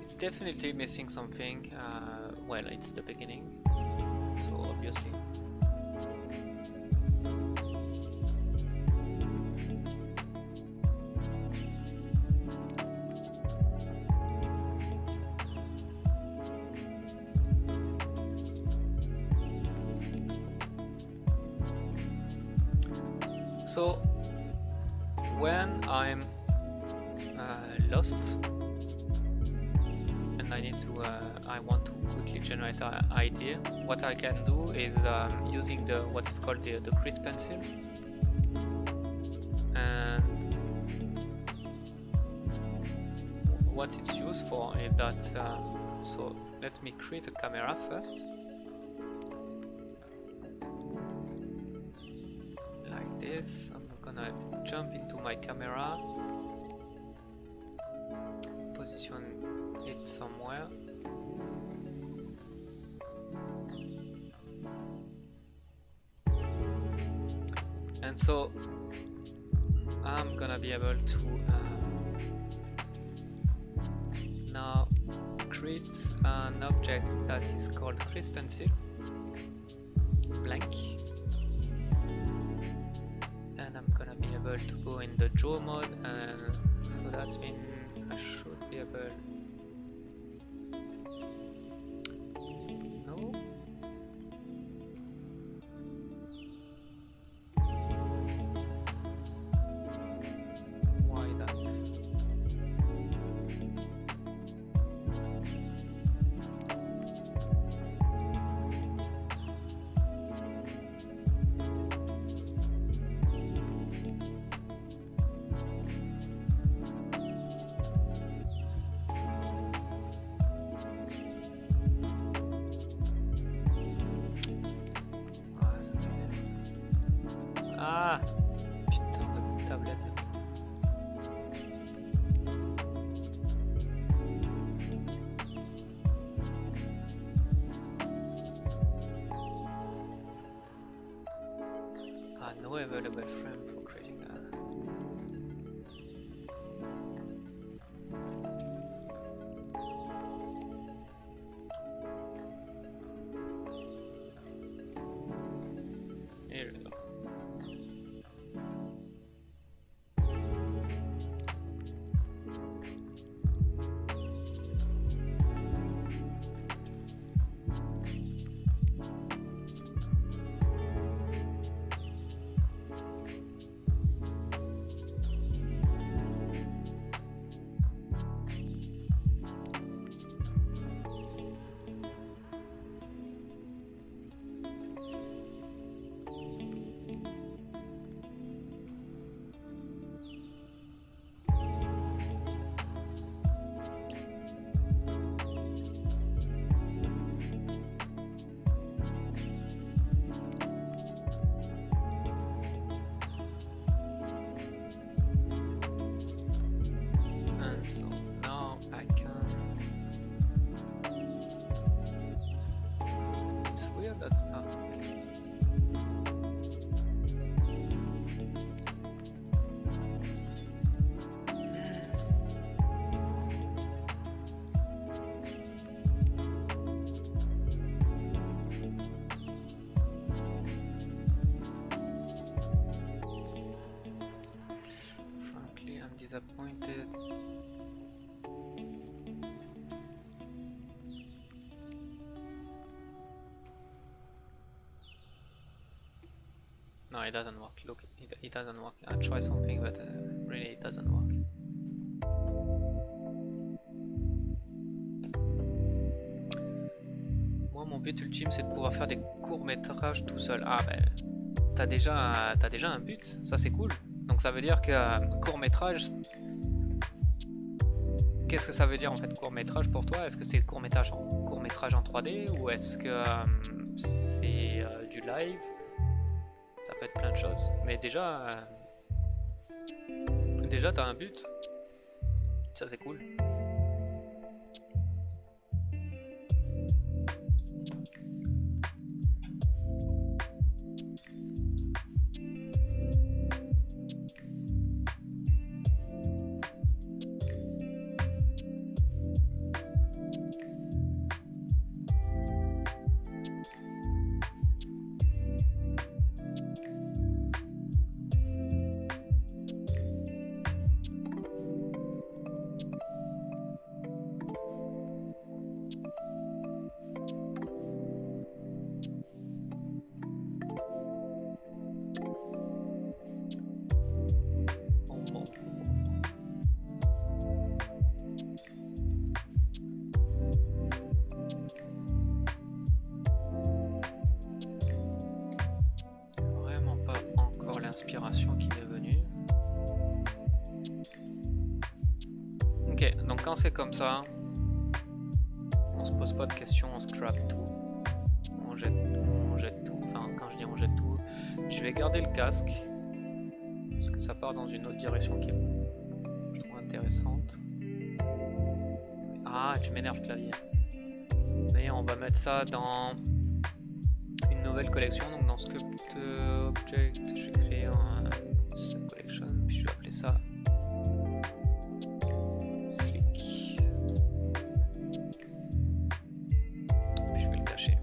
It's definitely missing something. Well, it's the beginning, so obviously. So when I'm lost and I need to, I want to quickly generate an idea, what I can do is using the what's called the crease pencil, and what it's used for is that. So let me create a camera first. I'm gonna jump into my camera, position it somewhere, and so I'm gonna be able to now create an object that is called crease pencil, blank. To go in the draw mode, and so that's mean I should be able. No. Why that? Ah, putain de tablette. Ah, no available frame. disappointed. No, it doesn't work. Look, it doesn't work. I try something, but really it doesn't work. Moi, mon but ultime, c'est de pouvoir faire des courts-métrages tout seul. Ah, ben, t'as déjà un but. Ça, c'est cool. Donc, ça veut dire que court-métrage... Qu'est-ce que ça veut dire, en fait, court-métrage pour toi? Est-ce que c'est court-métrage en 3D ou est-ce que c'est du live? Ça peut être plein de choses, mais déjà t'as un but, ça c'est cool. Inspiration qui m'est venue. Ok, donc quand c'est comme ça, on se pose pas de questions, on scrap tout, on jette tout. Enfin, quand je dis on jette tout, je vais garder le casque parce que ça part dans une autre direction qui est, je trouve, intéressante. Ah, tu m'énerves, clavier. Mais on va mettre ça dans une nouvelle collection, donc dans Sculpt Object, je vais créer un collection, puis je vais appeler ça Slick, puis je vais le cacher.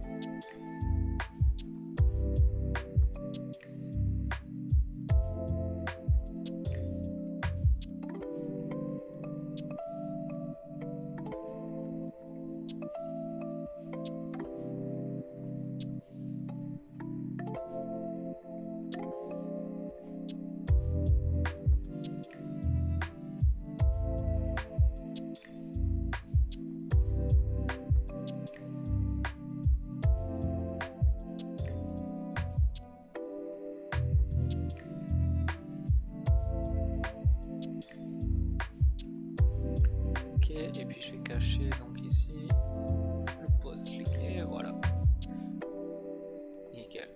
Et puis je vais cacher donc ici le post Slick et voilà. Nickel.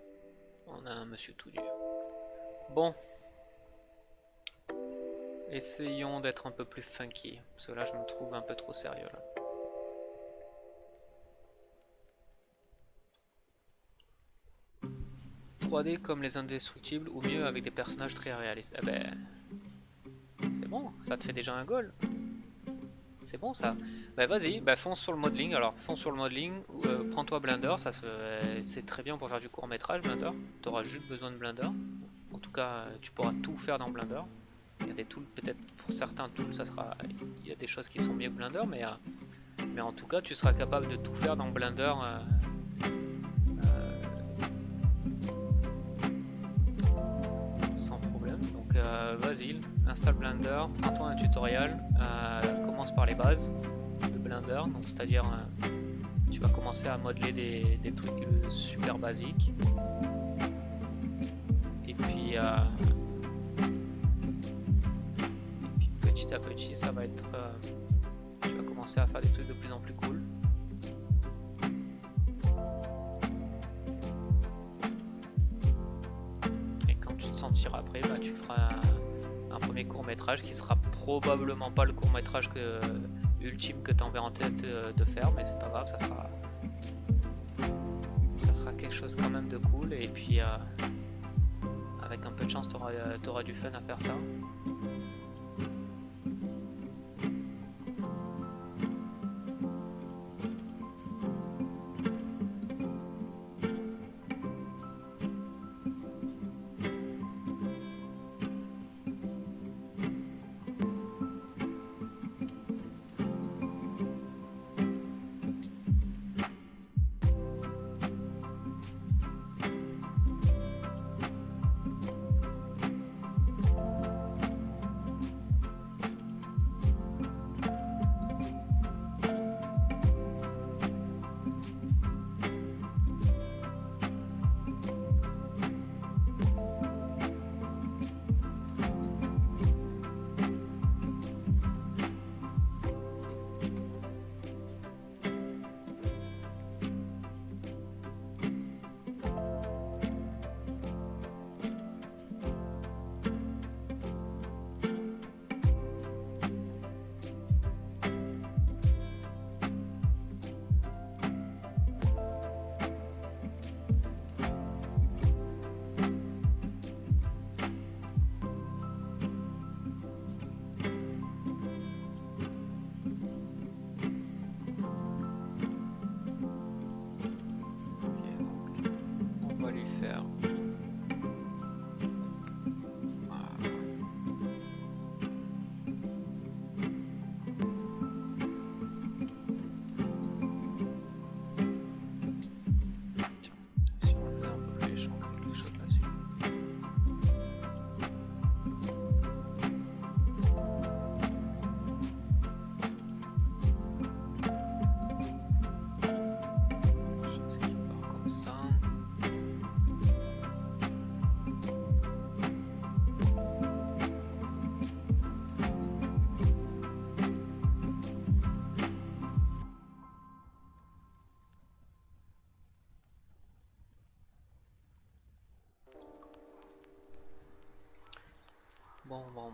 On a un monsieur tout nu. Bon. Essayons d'être un peu plus funky. Parce que là je me trouve un peu trop sérieux là. « 3D comme les indestructibles ou mieux avec des personnages très réalistes. » Eh ben, c'est bon, ça te fait déjà un goal. C'est bon ça. Bah vas-y, bah fonce sur le modeling. Alors fonce sur le modeling, prends-toi Blender, ça c'est très bien pour faire du court métrage Blender. Tu auras juste besoin de Blender. En tout cas, tu pourras tout faire dans Blender. Il y a des tools, peut-être pour certains tools, ça sera, il y a des choses qui sont mieux que Blender, mais en tout cas, tu seras capable de tout faire dans Blender. Sans problème. Donc vas-y, installe Blender, prends-toi un tutoriel, commence par les bases de Blender, donc c'est-à-dire tu vas commencer à modeler des trucs super basiques, et puis petit à petit ça va être, tu vas commencer à faire des trucs de plus en plus cool. Après bah, tu feras un premier court métrage qui sera probablement pas le court métrage ultime que tu avais en tête de faire, mais c'est pas grave, ça sera quelque chose quand même de cool, et puis avec un peu de chance tu auras du fun à faire ça.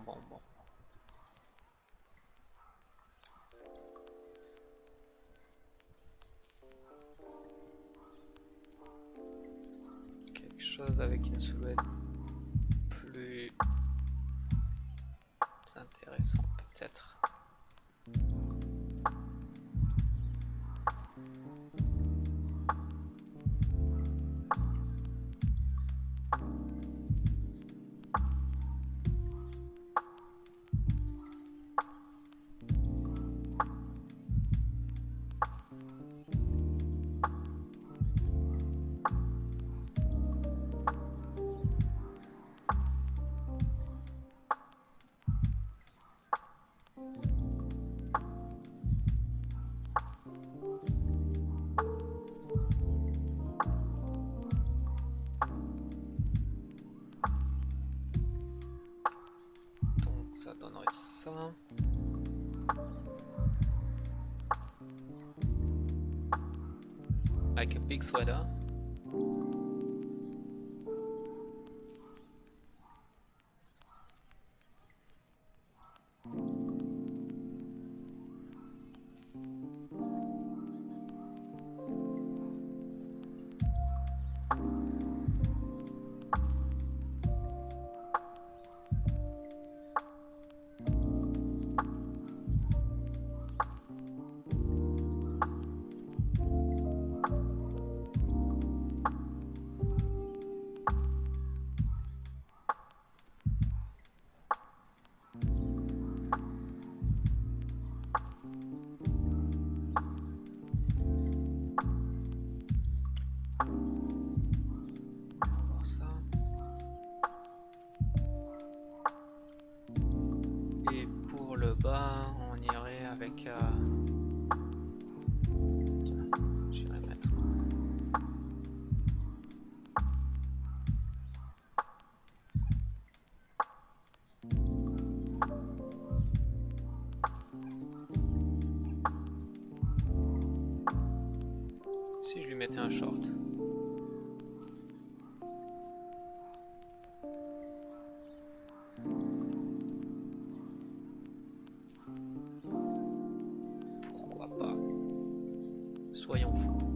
bon. Quelque chose avec une silhouette plus intéressant peut-être. Ça donnerait ça. Like a big sweater. Bas, on irait avec j'irais mettre si je lui mettais un short. Soyons fous.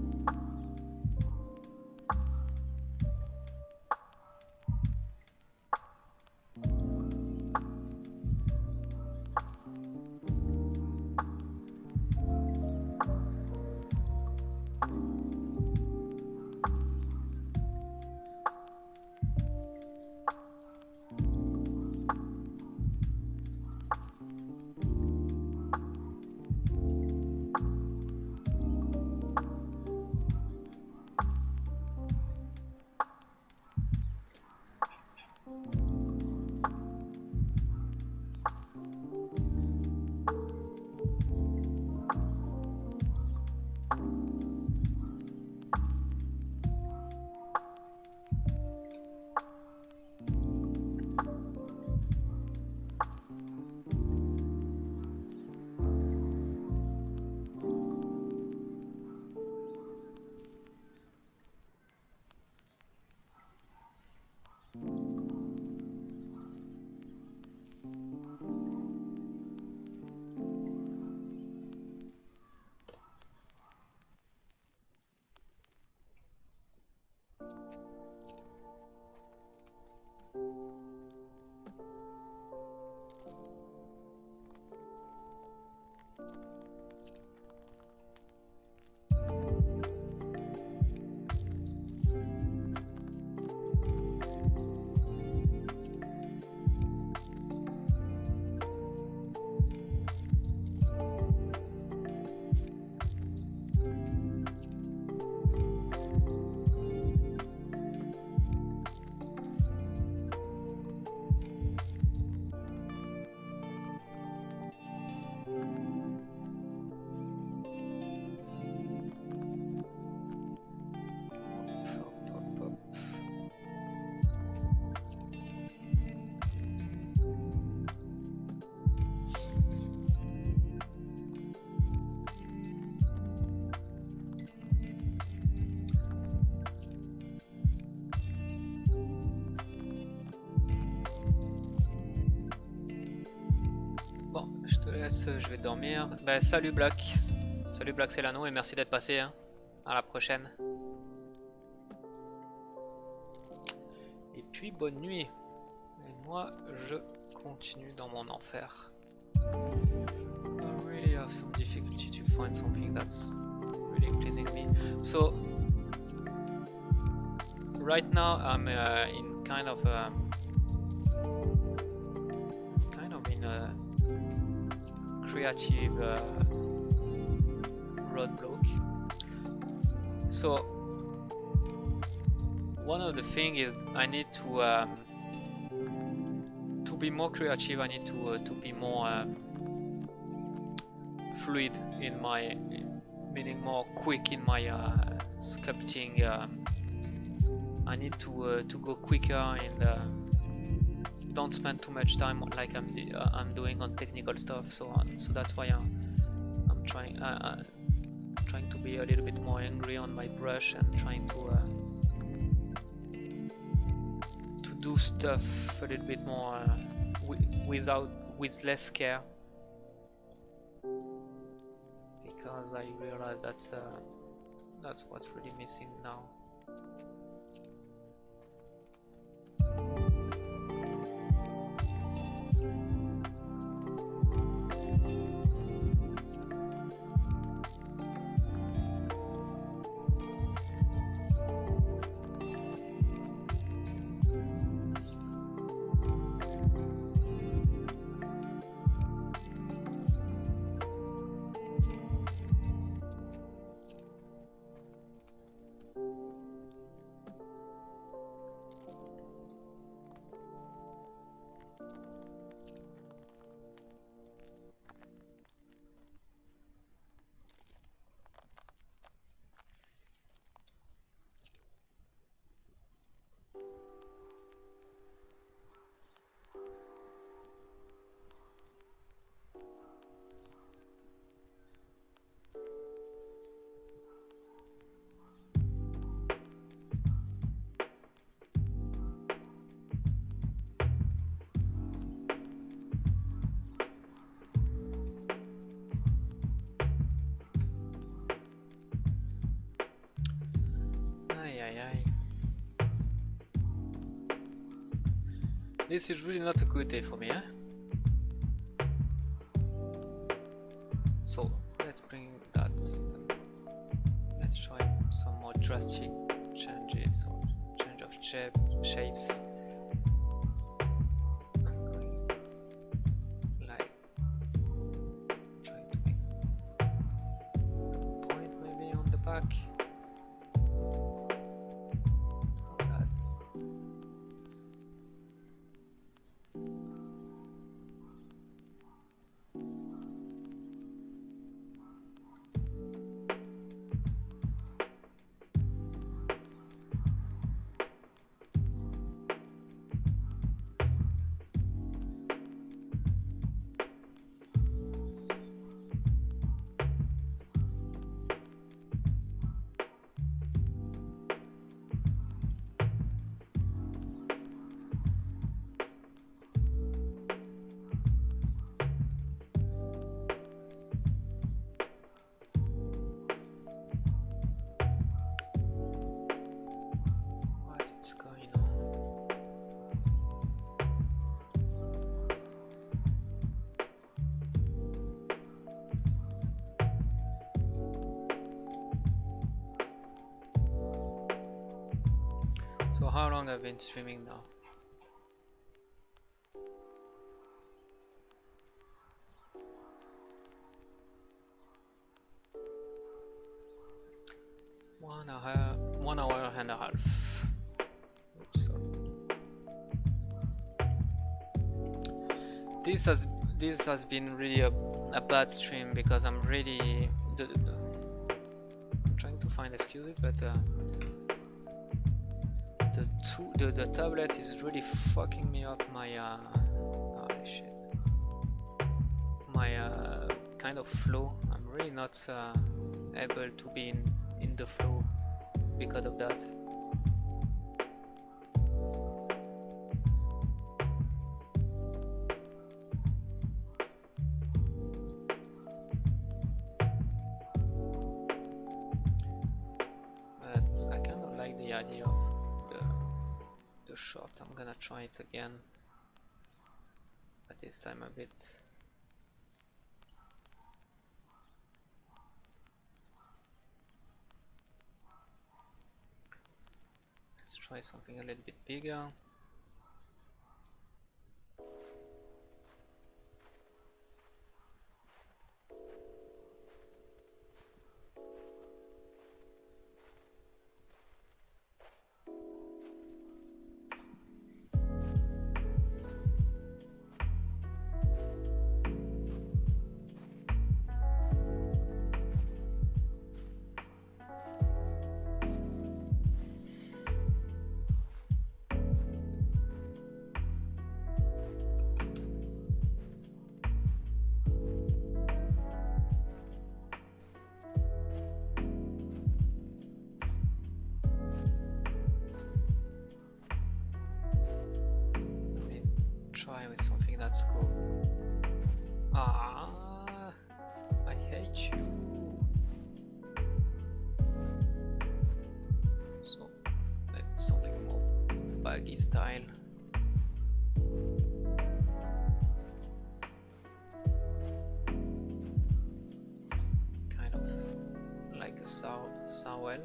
te laisse, je vais dormir. Bah, salut Black. Salut Black Celano et merci d'être passé. Hein. À la prochaine. Et puis bonne nuit. Et moi, je continue dans mon enfer. I really have some difficulty to find something that's really pleasing me. So right now I'm in kind of in a creative roadblock. So one of the things is I need to be more creative. I need to be more fluid in my, meaning more quick in my sculpting. I need to go quicker and don't spend too much time like I'm doing on technical stuff. So that's why I'm trying to be a little bit more angry on my brush and trying to do stuff a little bit more with less care, because I realize that's what's really missing now. This is really not a good day for me, eh? So let's bring that. Let's try some more drastic changes or change of shapes. I'm going like trying to make a point maybe on the back. So how long I've been streaming now? One hour and a half. Oops, sorry. This has been really a bad stream because I'm really I'm trying to find excuses, but the tablet is really fucking me up my oh shit, my kind of flow. I'm really not able to be in the flow because of that. idea of the shot. I'm gonna try it again, but this time a bit. Let's try something a little bit bigger. Try with something that's cool. Ah, I hate you. So let's something more baggy style. Kind of like a sawell.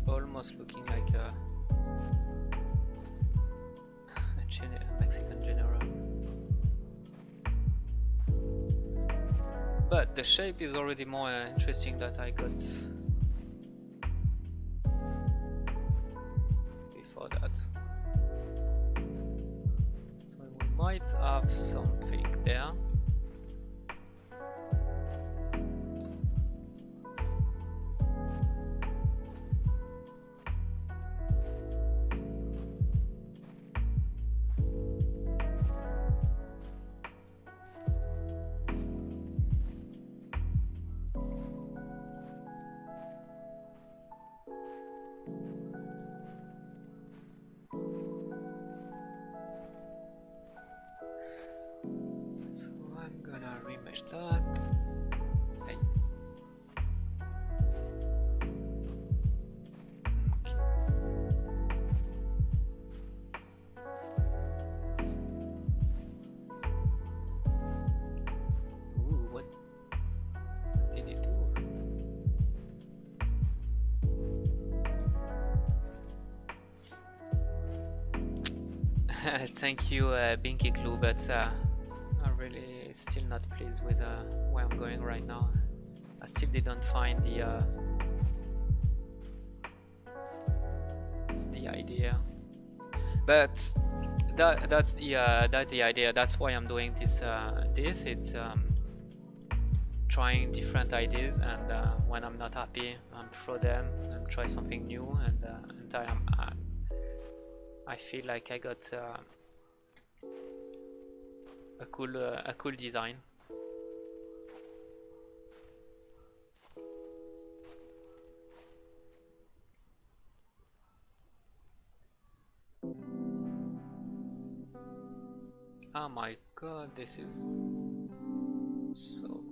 Almost looking like a Mexican general, but the shape is already more interesting that I got before that. So we might have something there. That. Hey. Okay. Ooh, what did it do? Thank you, Binky Clue, but I'm really still not pleased with where I'm going right now. I still didn't find the idea, but that's the idea. That's why I'm doing this. It's trying different ideas, and when I'm not happy, throw them and try something new, and until I feel like I got a cool design. Oh my god, this is so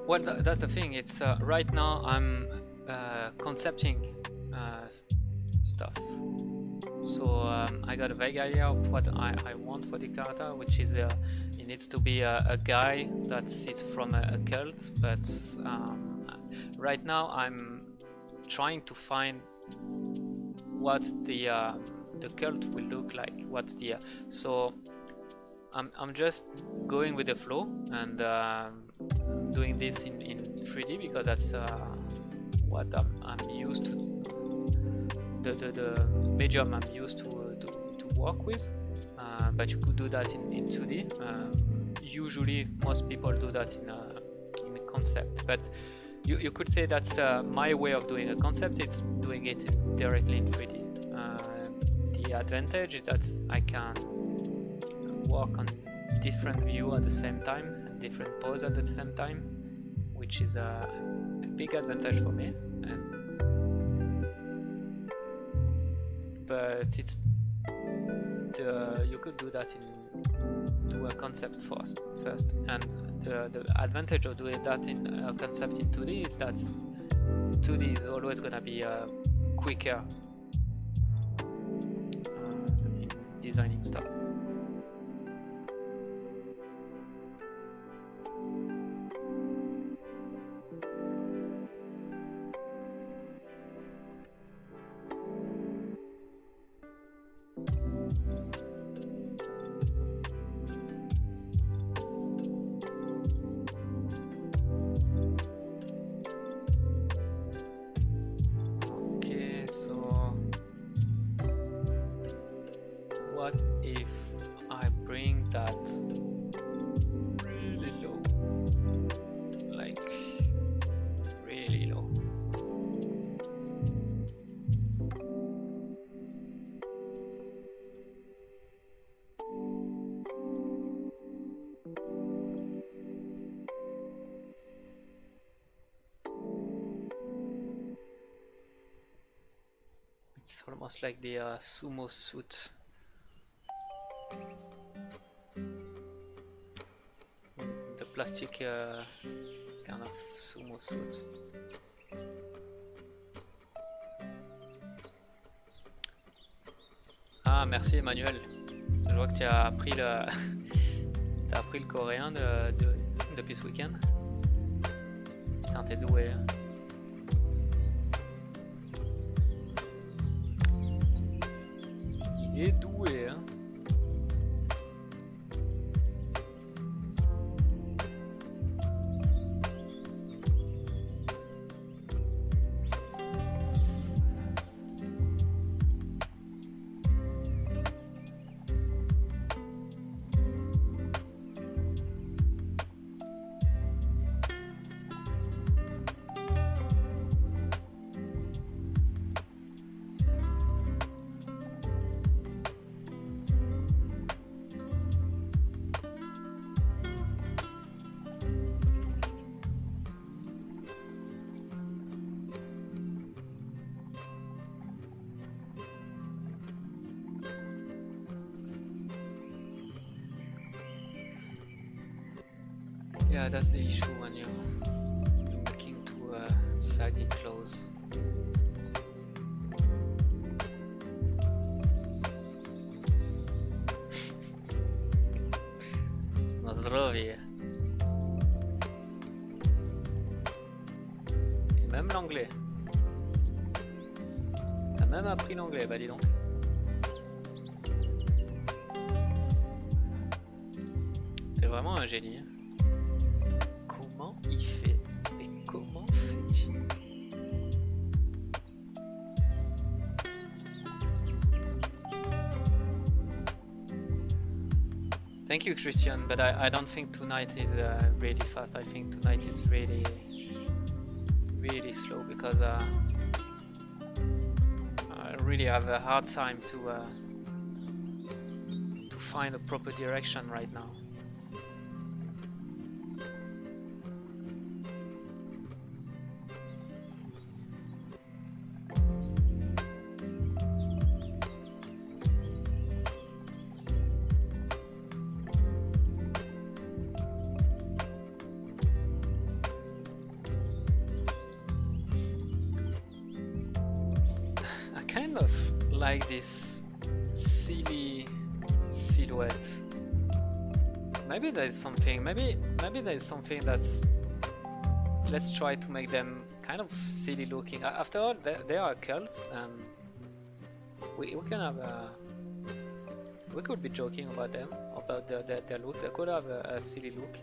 well, that's the thing. It's right now I'm concepting stuff. So I got a vague idea of what I want for the character, which is in needs to be a guy that is from a cult, but right now I'm trying to find what the cult will look like. What's the so I'm just going with the flow and doing this in 3D because that's what I'm used to, the medium I'm used to work with. But you could do that in 2D. Usually most people do that in a concept, but you could say that's my way of doing a concept. It's doing it directly in 3D. The advantage is that I can work on different view at the same time and different pose at the same time, which is a big advantage for me. But it's you could do that do a concept first, and the advantage of doing that in a concept in 2D is that 2D is always gonna be quicker in designing stuff. It's almost like the sumo suit. The plastic kind of sumo suit. Ah, merci Emmanuel. Je vois que tu as appris t'as appris le coréen depuis ce week-end. Putain, t'es doué. Hein. Il est doué, hein. Yeah, that's the issue when you're looking to saggy clothes. Na zdrowie. Et même l'anglais. T'as même appris l'anglais, bah dis donc. T'es vraiment un génie. Comment il fait? Mais comment fait-il? Thank you, Christian, but I don't think tonight is really fast. I think tonight is really slow because I really have a hard time to find a proper direction right now. Kind of like this silly silhouette Maybe there is something. Maybe there is something that's. Let's try to make them kind of silly looking. After all, they are a cult, and we can have a. We could be joking about them, about their look. They could have a silly look.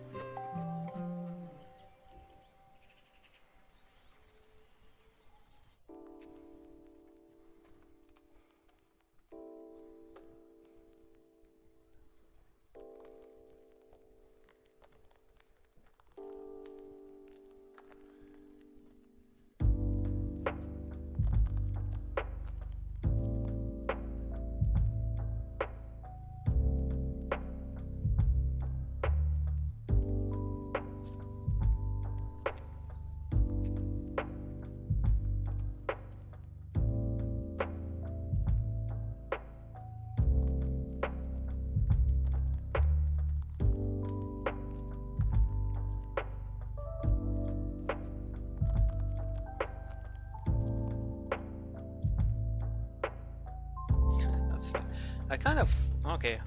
I kind of okay.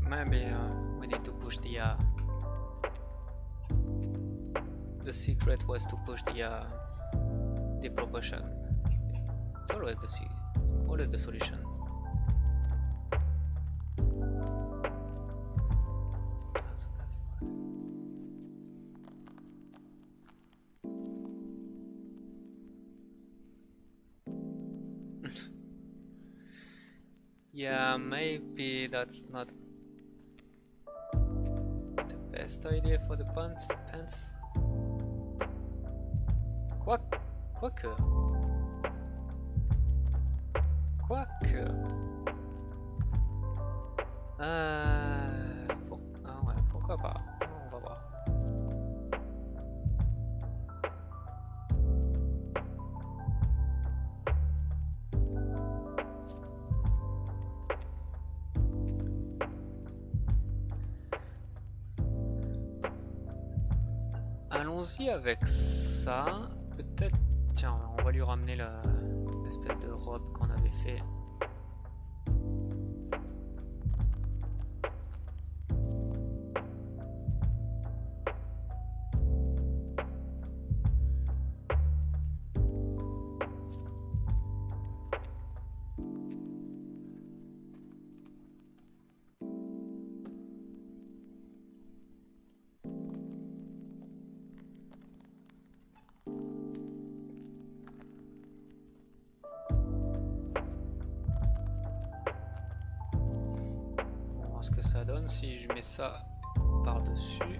Maybe we need to push the secret was to push the proportion. It's always the solution. That's why. Yeah, maybe that's not the best idea for the pants. Quoique. Bon, ouais, pourquoi pas. On va voir. Allons-y avec ça. Peut-être, tiens, on va lui ramener l'espèce de robe qu'on avait fait. Ce que ça donne si je mets ça par-dessus.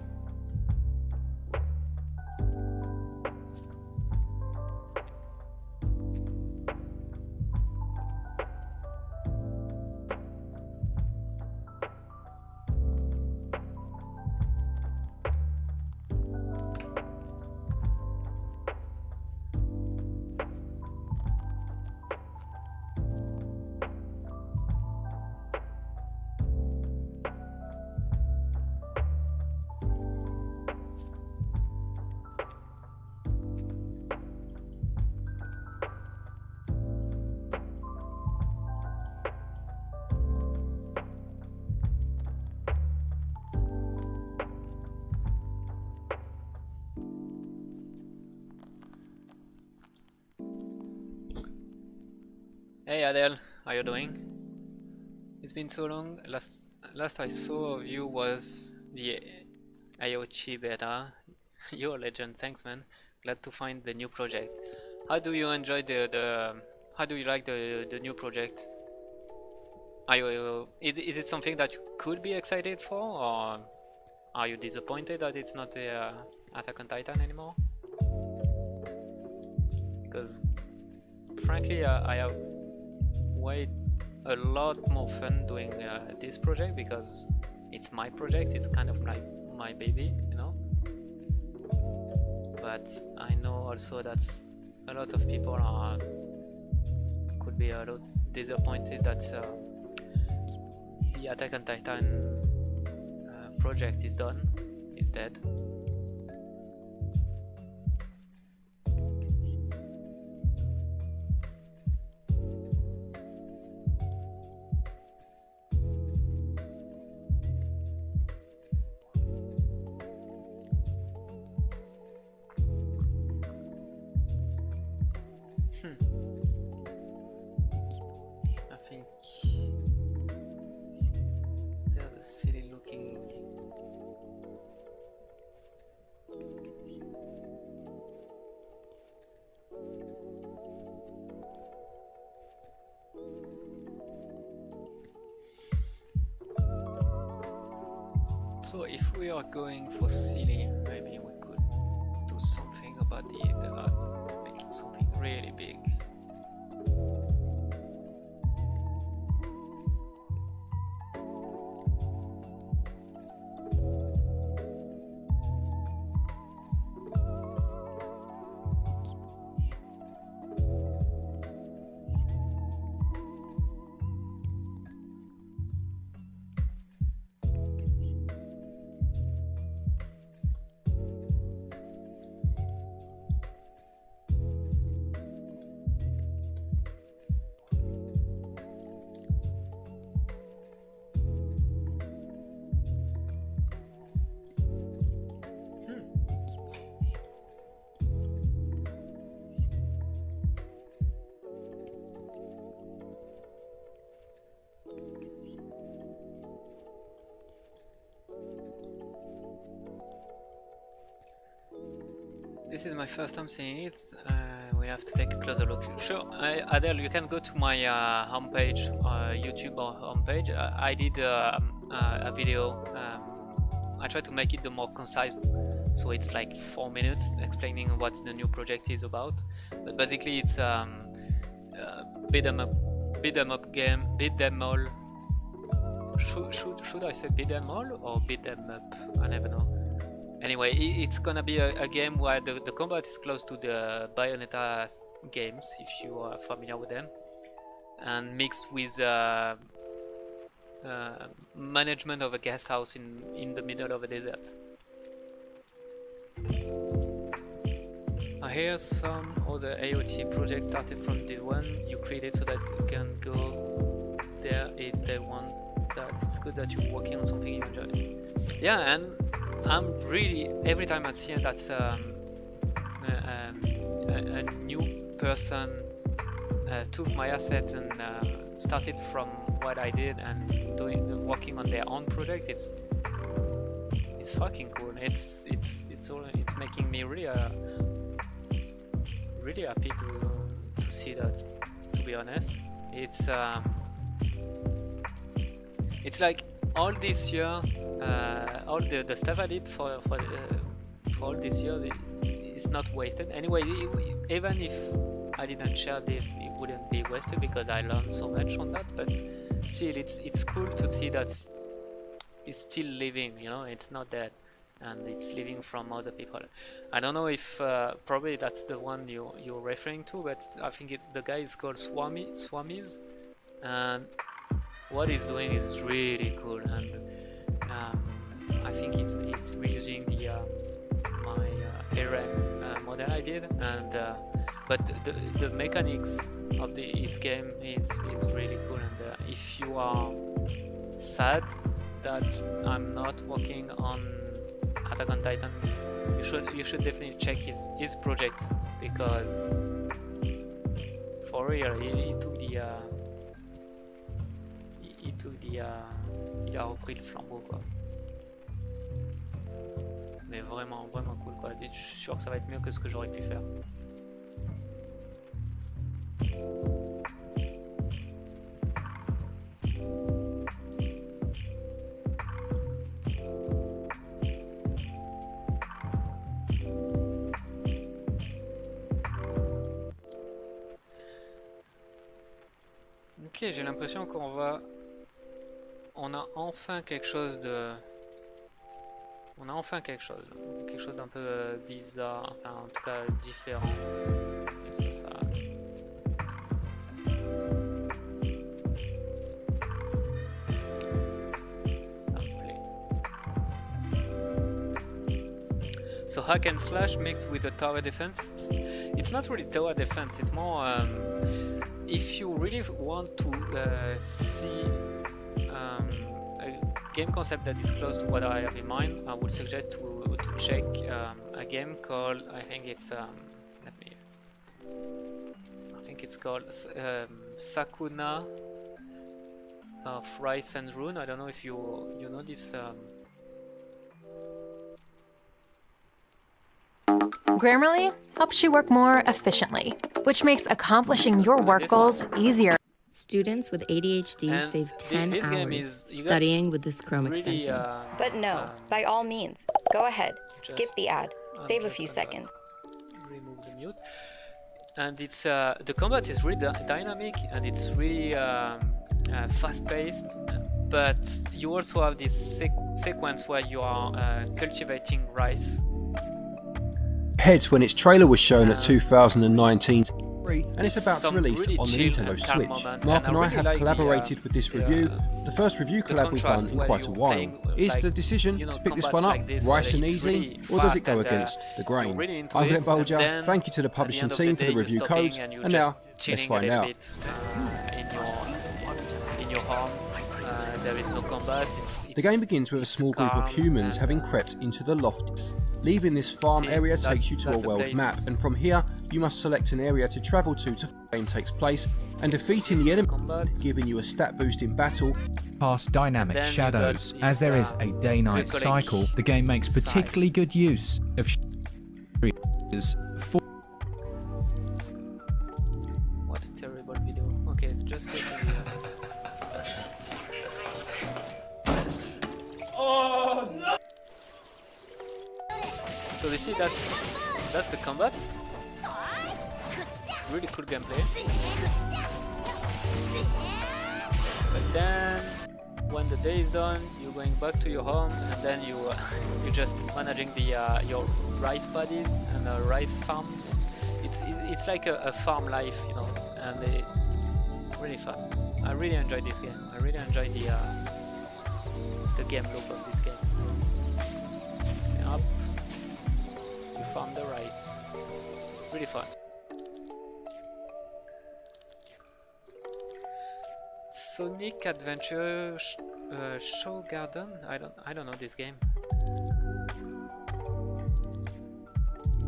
Hey Adele, how you doing? It's been so long. Last I saw of you was the IoT beta. You're a legend. Thanks, man. Glad to find the new project. How do you enjoy how do you like the new project? Is it something that you could be excited for, or are you disappointed that it's not Attack on Titan anymore? Because frankly, I have a lot more fun doing this project because it's my project. It's kind of like my baby, you know. But I know also that a lot of people could be a lot disappointed that the Attack on Titan project is done, is dead. I think they're the silly looking. So if we are going for silly, maybe we could do something about the art, making something really big. This is my first time seeing it. We'll have to take a closer look. Sure, Adele, you can go to my homepage, YouTube or homepage. I did a video. I tried to make it the more concise, so it's like 4 minutes explaining what the new project is about. But basically, it's beat 'em up game, beat them all. Should I say beat them all or beat them up? I never know. Anyway, it's gonna be a game where the combat is close to the Bayonetta games, if you are familiar with them, and mixed with management of a guest house in the middle of a desert. Here some other AOT projects started from the one you created so that you can go there if they want that. It's good that you're working on something you enjoy. Yeah, and I'm really, every time I see that's a new person took my assets and started from what I did and working on their own project. It's fucking cool. It's making me really really happy to see that. To be honest, it's like all this year. All the stuff I did for all this year is not wasted. Anyway, even if I didn't share this, it wouldn't be wasted because I learned so much on that. But still, it's cool to see that it's still living. You know, it's not dead, and it's living from other people. I don't know if probably that's the one you're referring to, but I think the guy is called Swamis, and what he's doing is really cool. And I think it's reusing my ARM model I did, and but the mechanics of his game is really cool. And if you are sad that I'm not working on Attack on Titan, you should definitely check his project, because for real il a repris le flambeau, quoi. Mais vraiment cool, quoi. Je suis sûr que ça va être mieux que ce que j'aurais pu faire. Ok, j'ai l'impression on a enfin quelque chose d'un peu bizarre, enfin en tout cas différent. Et ça me plaît. So hack and slash mixed with the tower defense. It's not really tower defense, it's more if you really want to see a game concept that is close to what I have in mind, I would suggest to check a game called, I think it's let me, think it's called Sakuna of Rice and Rune. I don't know if you know this. Grammarly helps you work more efficiently, which makes accomplishing your work goals easier. Students with ADHD And save 10 this game hours is- you studying guys with this Chrome really, extension. But no, by all means, go ahead, skip just- the ad, save a just few gonna seconds. remove the mute. And it's the combat is really dynamic, and it's really fast-paced. But you also have this sequence where you are cultivating rice. Heads when its trailer was shown at 2019's and it's about to Some release really on the chill Nintendo and calm Switch. moment, Mark and and I I really have like collaborated with this review. The first review the collab we've done contrast in where quite a you're while. playing, Is like, the decision you know, to pick this combats one up like this, rice where and it's easy, really or does it fast go and, against the grain? you're really into I'm Glenn it, and Bolger, then thank you to the at the publishing end of the team for day, the you're review stopping codes, and you're and just now let's chilling a find little out. bit, in your home. There is no combat. The game begins with a small group of humans having crept into the lofts. Leaving this farm area takes you to a that's the world place. map, and from here you must select an area to travel to the game takes place, and defeating the enemy, combat. giving you a stat boost in battle. Past dynamic Then you shadows. got As there this, is a day-night glycolic cycle, the game makes particularly good use of for What a terrible video. Okay, just go to the. So you see that's the combat. Really cool gameplay. But then when the day is done, you're going back to your home, and then you're just managing the your rice paddies and a rice farm. It's like a farm life, you know, and really fun. I really enjoyed this game. I really enjoyed the game loop of this game. Up, you farm the rice. Really fun. Sonic Adventure Show Garden. I don't know this game.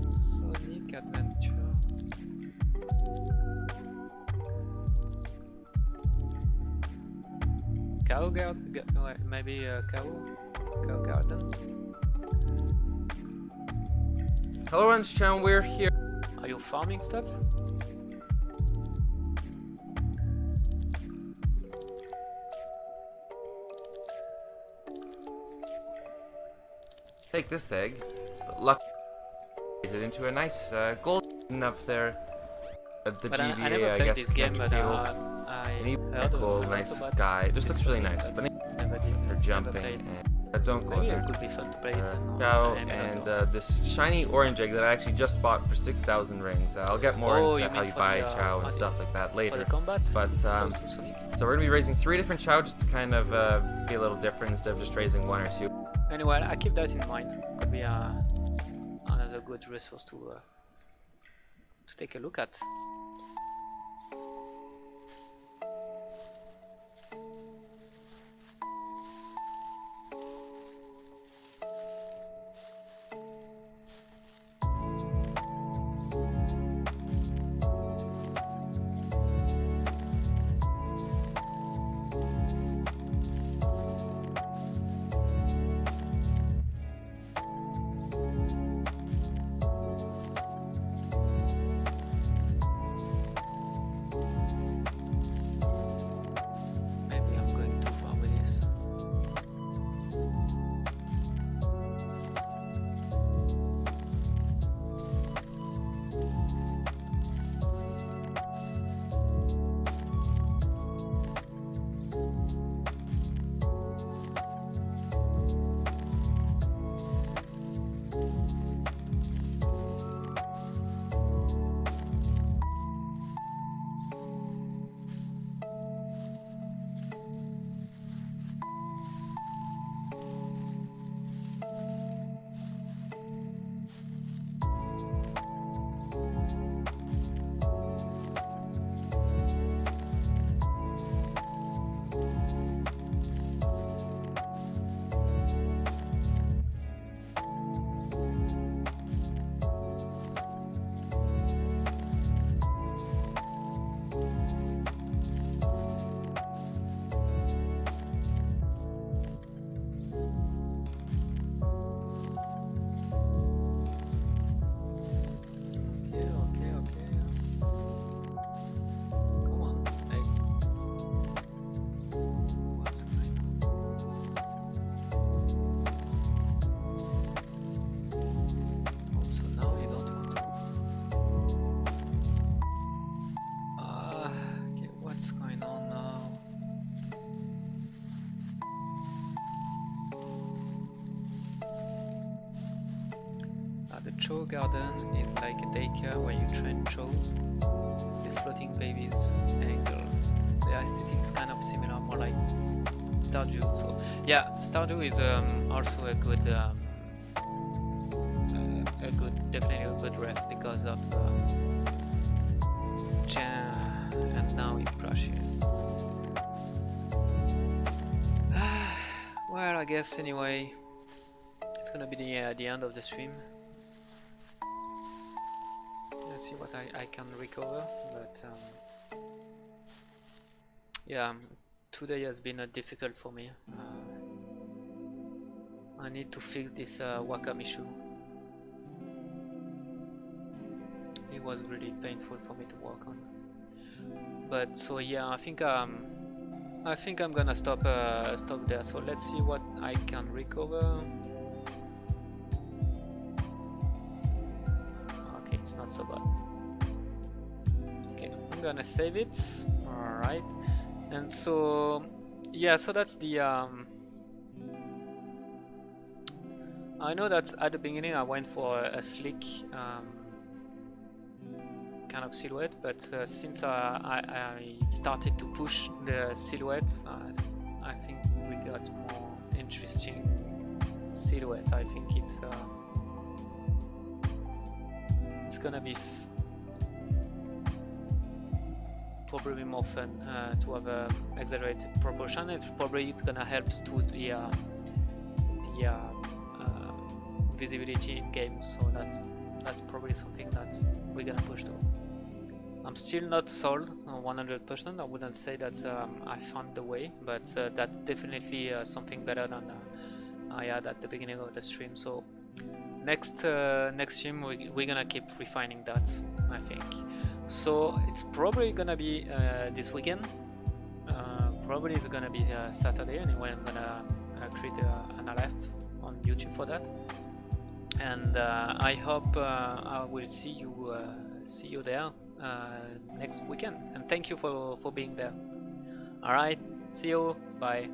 Sonic Adventure. Cow Garden? Maybe Cow Garden. Hello, Untitled, we're here. Are you farming stuff? Take this egg, but luck is it into a nice gold up there. The But I GBA, never I played guess, this game, but connector I cable. heard Cool, a lot nice about sky. this Just looks really nice. but But never did. her Never jumping played. and don't go Maybe there. it could be fun to play it. Cow and this shiny orange egg that I actually just bought for 6,000 rings. I'll get more Oh, into you how mean you for buy the, chow and for stuff like that For later. the combat, But, it's close to Sonic. So we're gonna be raising 3 different chow just to kind of be a little different instead of just raising 1 or 2. Anyway, I keep that in mind. Could be another good resource to take a look at. Chow Garden is like a daycare where you train chows. These floating babies and girls. The aesthetic is kind of similar, more like Stardew. So yeah, Stardew is also a good, definitely a good ref because of and now it crashes. Well, I guess anyway, it's gonna be the end of the stream. Let's see what I can recover, but yeah, today has been difficult for me. I need to fix this Wacom issue. It was really painful for me to work on. But so yeah, I think I'm gonna stop there. So let's see what I can recover. Okay, it's not so bad. Okay, I'm gonna save it. All right, and so yeah, so that's the I know that at the beginning I went for a slick kind of silhouette, but since I started to push the silhouettes, I think we got more interesting silhouette. I think it's gonna be probably more fun to have a exaggerated proportion. It's gonna help to the visibility in games. So that's probably something that we're gonna push though. I'm still not sold 100%. I wouldn't say that I found the way, but that's definitely something better than I had at the beginning of the stream. So next stream we're gonna keep refining that, I think. So it's probably gonna be this weekend. Probably it's gonna be Saturday anyway. I'm gonna create an alert on YouTube for that, and I hope I will see you there next weekend. And thank you for being there. All right, see you. Bye.